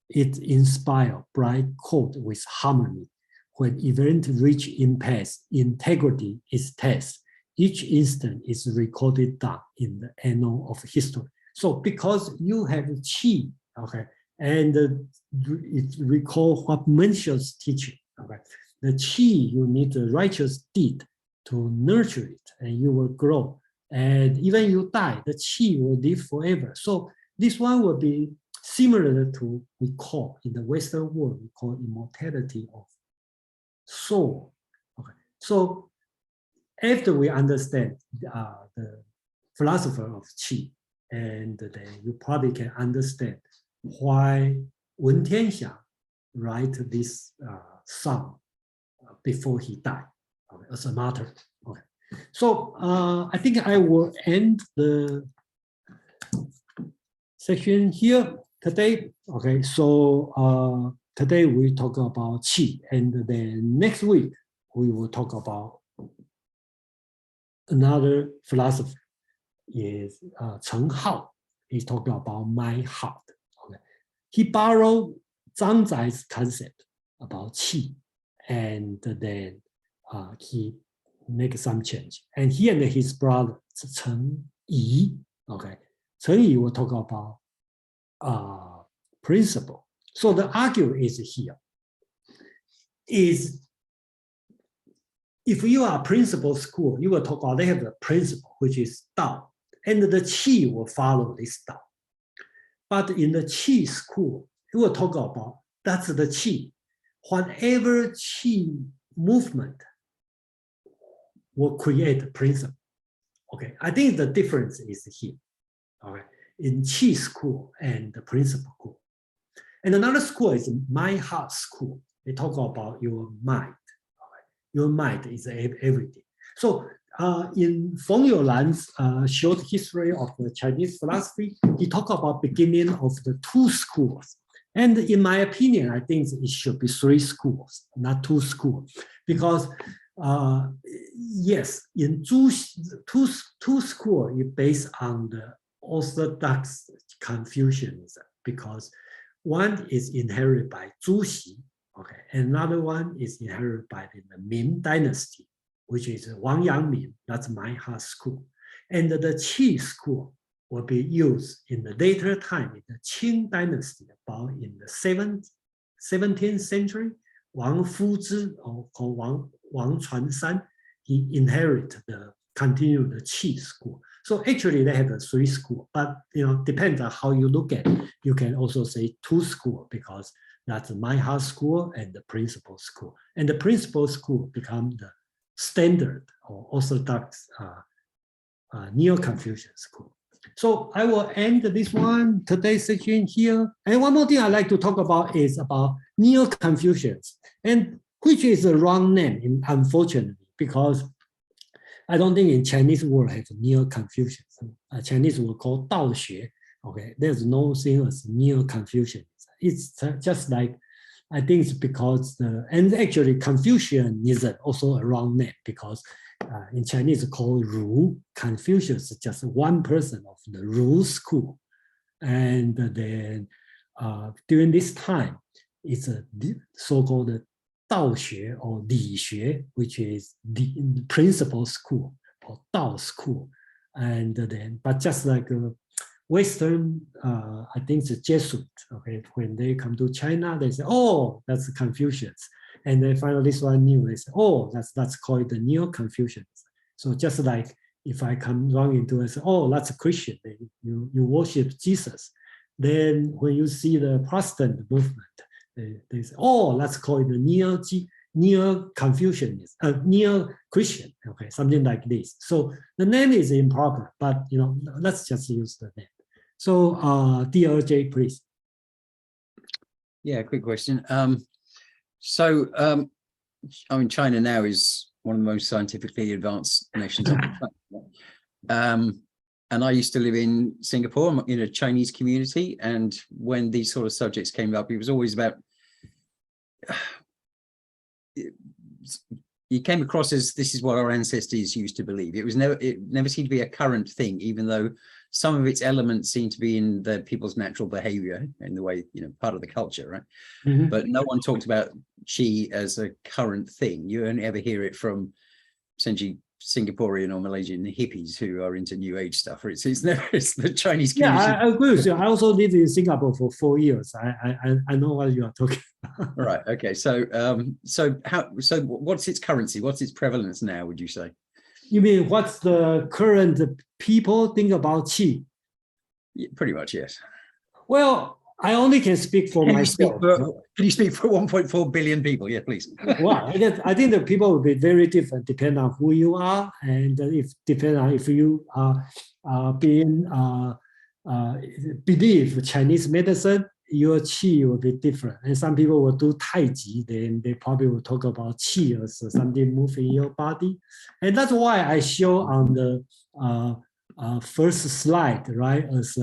it inspires bright chord with harmony. When event reach impasse, integrity is test. Each instant is recorded down in the annal of history. So because you have Qi, okay, and it recall what Mencius teaching, okay. The Qi, you need a righteous deed to nurture it, and you will grow. And even you die, the Qi will live forever. So this one will be similar to we call in the Western world, we call immortality of soul. Okay. So after we understand the philosopher of Qi, and then you probably can understand why Wen Tianxiang write this song before he died, okay, as a martyr. Okay. So I think I will end the section here today. Okay, so today we talk about Qi, and then next week we will talk about another philosopher is Chang Hao. He's talking about my heart. Okay, he borrowed Zhang Zai's concept about qi, and then he make some change. And he and his brother Cheng Yi, okay, Cheng Yi will talk about principle. So the argument is here is if you are a principle school, you will talk about they have a principle which is Tao, and the Qi will follow this Tao. But in the Qi school, you will talk about that's the Qi. Whatever Qi movement will create a principle. Okay, I think the difference is here. Okay, in Qi school and the principle school. And another school is my heart school. They talk about your mind. Okay? Your mind is everything. So in Feng Youlan's short history of the Chinese philosophy, he talked about beginning of the two schools. And in my opinion, I think it should be three schools, not two schools, because yes, in two schools is based on the Orthodox Confucianism, because one is inherited by Zhu Xi, okay, another one is inherited by the Ming Dynasty, which is Wang Yangming, that's my heart school. And the Qi school will be used in the later time in the Qing Dynasty, about in the 17th century. Wang Fuzhi, or called Wang Chuanshan, he inherited continue the Qi school. So actually they have a three school, but depends on how you look at it. You can also say two school, because that's my heart school and the principal school. And the principal school become the standard or orthodox Neo-Confucian school. So I will end this one, today's section here. And one more thing I'd like to talk about is about Neo-Confucians, and which is the wrong name, unfortunately, because I don't think in Chinese world have Neo-Confucianism. Chinese will call Dao Xue. Okay, there's no thing as Neo-Confucianism. It's just like, I think it's because and actually Confucianism also a wrong name, because in Chinese it's called Ru. Confucius is just one person of the Ru school. And then during this time, it's a so-called Dao Xue or Li Xue, which is the principal school or Dao school. And then, but just like Western, I think the Jesuit, okay, when they come to China, they say, oh, that's Confucius. And they find this one new, they say, oh, that's called the Neo-Confucianism. So just like if I come wrong into it, say, oh, that's a Christian, you worship Jesus. Then when you see the Protestant movement, they say, oh, let's call it the Neo-Confucianism, Neo-Christian, okay, something like this. So the name is improper, but let's just use the name. So DRJ, please. Yeah, quick question. I mean, China now is one of the most scientifically advanced nations on the planet. And I used to live in Singapore in a Chinese community. And when these sort of subjects came up, it was always about, you came across as this is what our ancestors used to believe. It never seemed to be a current thing, even though some of its elements seem to be in the people's natural behavior, in the way, part of the culture, right? Mm-hmm. But no one talked about Qi as a current thing. You only ever hear it from essentially Singaporean or Malaysian hippies who are into New Age stuff. It's the Chinese community. Yeah, I agree with you. I also lived in Singapore for 4 years. I know what you are talking about. Right. Okay. So what's its currency? What's its prevalence now, would you say? You mean what's the current people think about Qi? Yeah, pretty much, yes. Well, I only can speak for myself. Can you speak for 1.4 billion people? Yeah, please. Well, I think the people will be very different depending on who you are, and depending on if you are believe Chinese medicine, your Qi will be different. And some people will do Tai Chi, then they probably will talk about Qi as something moving in your body. And that's why I show on the first slide, right, as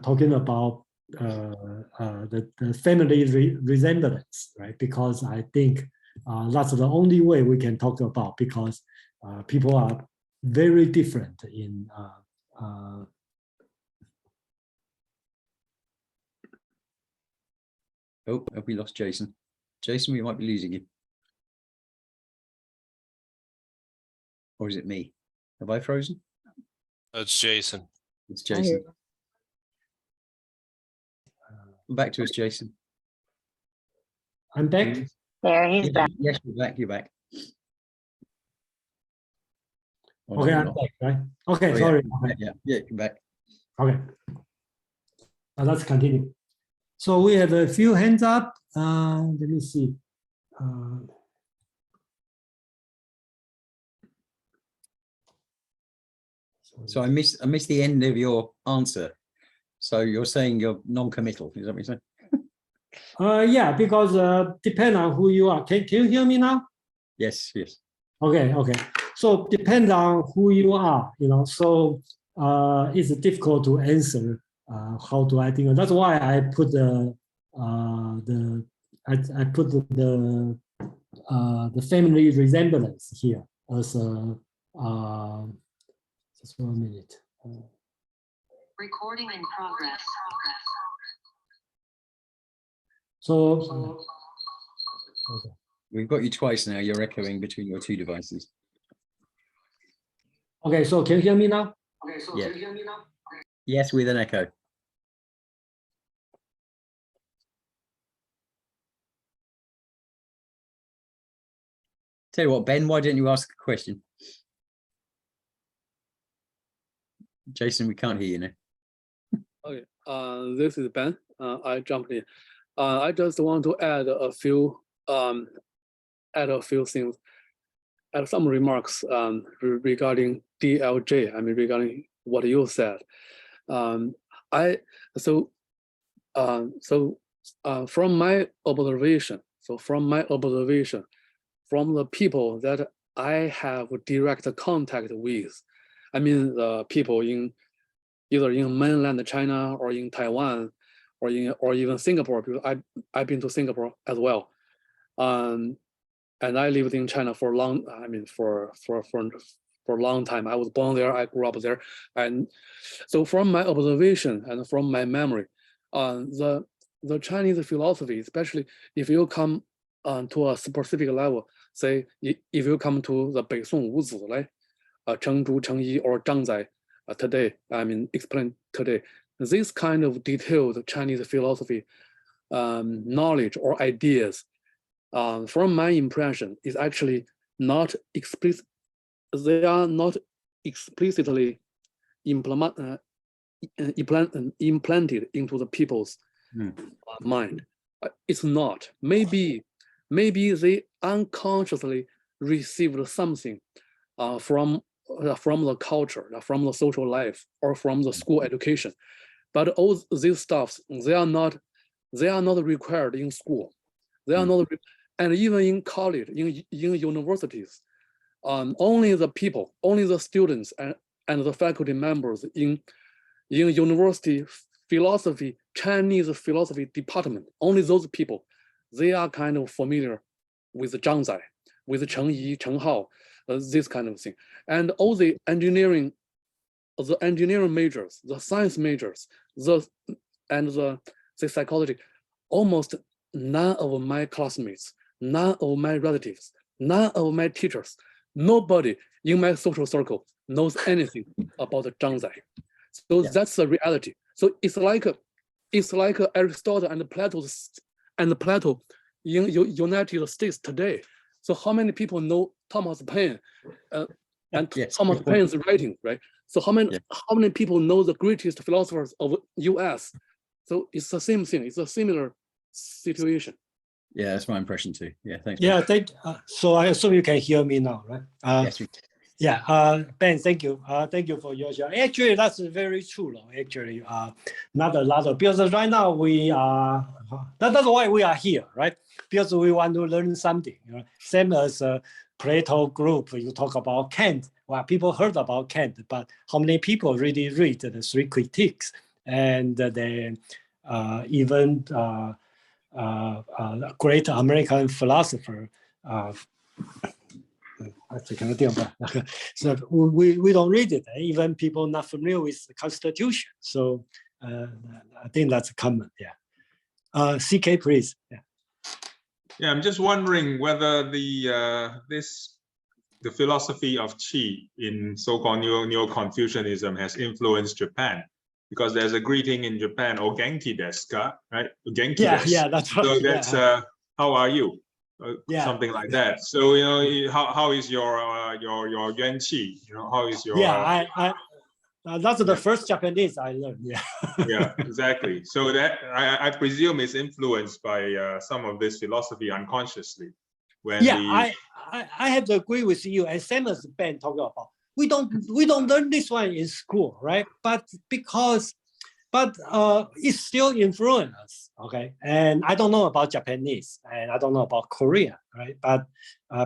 talking about the family resemblance, right? Because I think that's the only way we can talk about, because people are very different in Oh, have we lost Jason? Jason, we might be losing you. Or is it me? Have I frozen? That's Jason. It's Jason. Come back to us, Jason. I'm back. There, he's back. Yes, you're back. You're back. Oh, no, Okay, you're I'm not. back, right? Okay, Oh, sorry. yeah. Okay. Yeah, you're back. Okay. Let's continue. So we have a few hands up. Let me see. So I missed the end of your answer. So you're saying you're non-committal, is that what you're saying? Yeah, because depend on who you are. Can you hear me now? Yes, yes. Okay, okay. So depend on who you are, so it's difficult to answer. How do I think? That's why I put the family resemblance here as a just 1 minute. Recording in progress. So okay. We've got you twice now. You're echoing between your two devices. Okay, so can you hear me now? Okay, so Yeah. can you hear me now? Yes, with an echo. Tell you what, Ben, why don't you ask a question? Jason, we can't hear you now. Okay, this is Ben. I jumped in. I just want to add a few things, add some remarks regarding DLJ. I mean, regarding what you said. From my observation, from the people that I have direct contact with, I mean the people either in mainland China or in Taiwan or even Singapore, because I've been to Singapore as well. And I lived in China for a long time. I was born there, I grew up there. And so from my observation and from my memory, the Chinese philosophy, especially if you come to a specific level, say if you come to the Beisong Wuzi, like Cheng Zhu, Cheng Yi, or Zhang Zai today, explain today, this kind of detailed Chinese philosophy knowledge or ideas, from my impression, is actually not explicit. They are not explicitly implanted into the people's mind. It's not. Maybe they unconsciously received something from the culture, from the social life, or from the school education. But all these stuffs, they are not required in school. They are not, and even in college, in universities, only the people, only the students and the faculty members in university philosophy, Chinese philosophy department, only those people, they are kind of familiar with Zhang Zai, with Cheng Yi, Cheng Hao, this kind of thing. And all the engineering majors, the science majors, the psychology, almost none of my classmates, none of my relatives, none of my teachers, nobody in my social circle knows anything about Zhang Zai. So that's the reality. So it's like Aristotle and Plato in United States today. So how many people know Thomas Paine and Thomas Paine's writing, right? So how many people know the greatest philosophers of US? So it's the same thing. It's a similar situation. Yeah, that's my impression too. Yeah, thanks. Yeah, so I assume you can hear me now, right? Yes. Yeah, Ben, thank you. Thank you for your share. Actually, that's very true. Actually, not a lot of, because right now we are, that's why we are here, right? Because we want to learn something. Same as Plato group, you talk about Kant. Well, people heard about Kant, but how many people really read the three critiques? And then even great American philosopher, So we don't read it. Even people not familiar with the Constitution. So I think that's common. Yeah. CK, please. Yeah. Yeah, I'm just wondering whether the philosophy of Qi in so-called Neo-Confucianism has influenced Japan, because there's a greeting in Japan, "O Genki desu ka?" Right? Genki desu. Yeah, that's right. So that's how are you? Something like that. So how is your yuan qi? How is your? Yeah, that's the first Japanese I learned. Yeah. Yeah, exactly. So that I presume is influenced by some of this philosophy unconsciously. When I have to agree with you. And same as Ben talking about, we don't learn this one in school, right? But it still influences us, okay? And I don't know about Japanese, and I don't know about Korea, right? But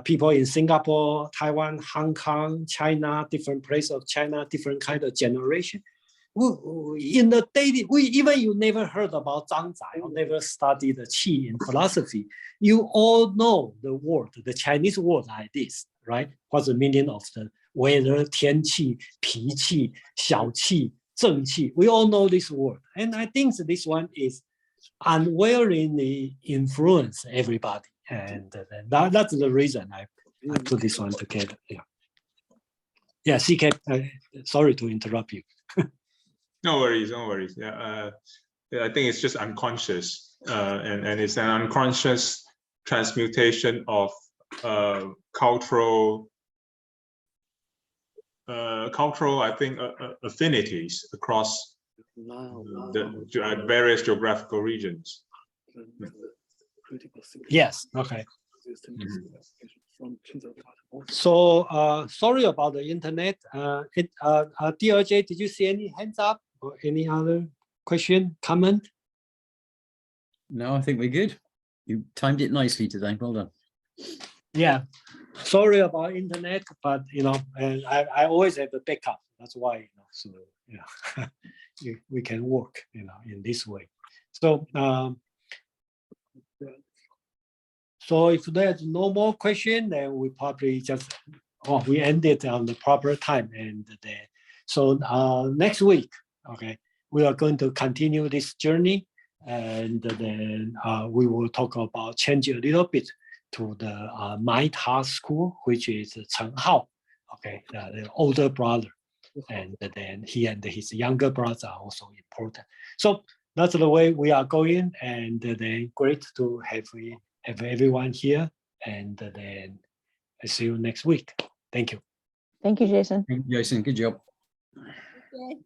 people in Singapore, Taiwan, Hong Kong, China, different place of China, different kind of generation. In the daily, even you never heard about Zhang Zai or never studied the Qi in philosophy, you all know the word, the Chinese word like this, right? What's the meaning of the weather, 天气, 脾气, 小气, 正气. We all know this word. And I think this one is unwillingly influence everybody. And that's the reason I put this one together. Yeah. Yeah, CK, sorry to interrupt you. No worries, no worries. Yeah, I think it's just unconscious, and it's an unconscious transmutation of cultural, I think, affinities across the various geographical regions. Yes. Okay. So sorry about the internet. DLJ, did you see any hands up or any other question, comment? No, I think we're good. You timed it nicely today. Well done. Yeah. Sorry about internet, but and I always have a backup. That's why, so yeah, we can work, in this way. So so if there's no more question, then we probably just we end it on the proper time. And so next week, okay, we are going to continue this journey, and then we will talk about change a little bit to the My Ta school, which is Cheng Hao, okay, the older brother, and then he and his younger brother are also important. So that's the way we are going, and then great to have everyone here, and then I see you next week. Thank you. Thank you, Jason. Thank you, Jason. Good job. Okay.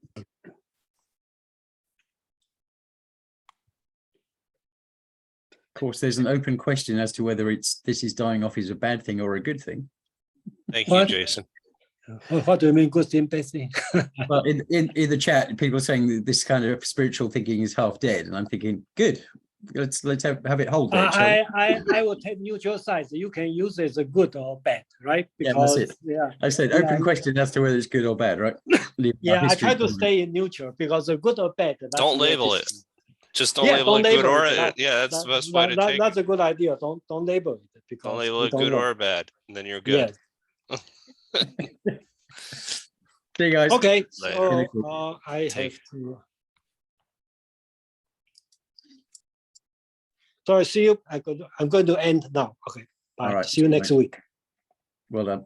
Of course, there's an open question as to whether this is dying off is a bad thing or a good thing. Thank you, Jason. What do you mean, good thing, bad thing? Well, in the chat, people are saying that this kind of spiritual thinking is half dead, and I'm thinking, good. Let's have it hold there. I will take neutral sides. You can use it as a good or bad, right? Because, yeah, that's it. I said open question as to whether it's good or bad, right? Yeah, I try to stay in neutral because a good or bad. Don't label it. Just don't label it good or yeah. That's the best way to take it. That's a good idea. Don't label it because don't label it good or bad, and then you're good. Yes. See you guys. Okay, so I have to. So I see you. I'm going to end now. Okay. Bye. All right. See you next week. Well done.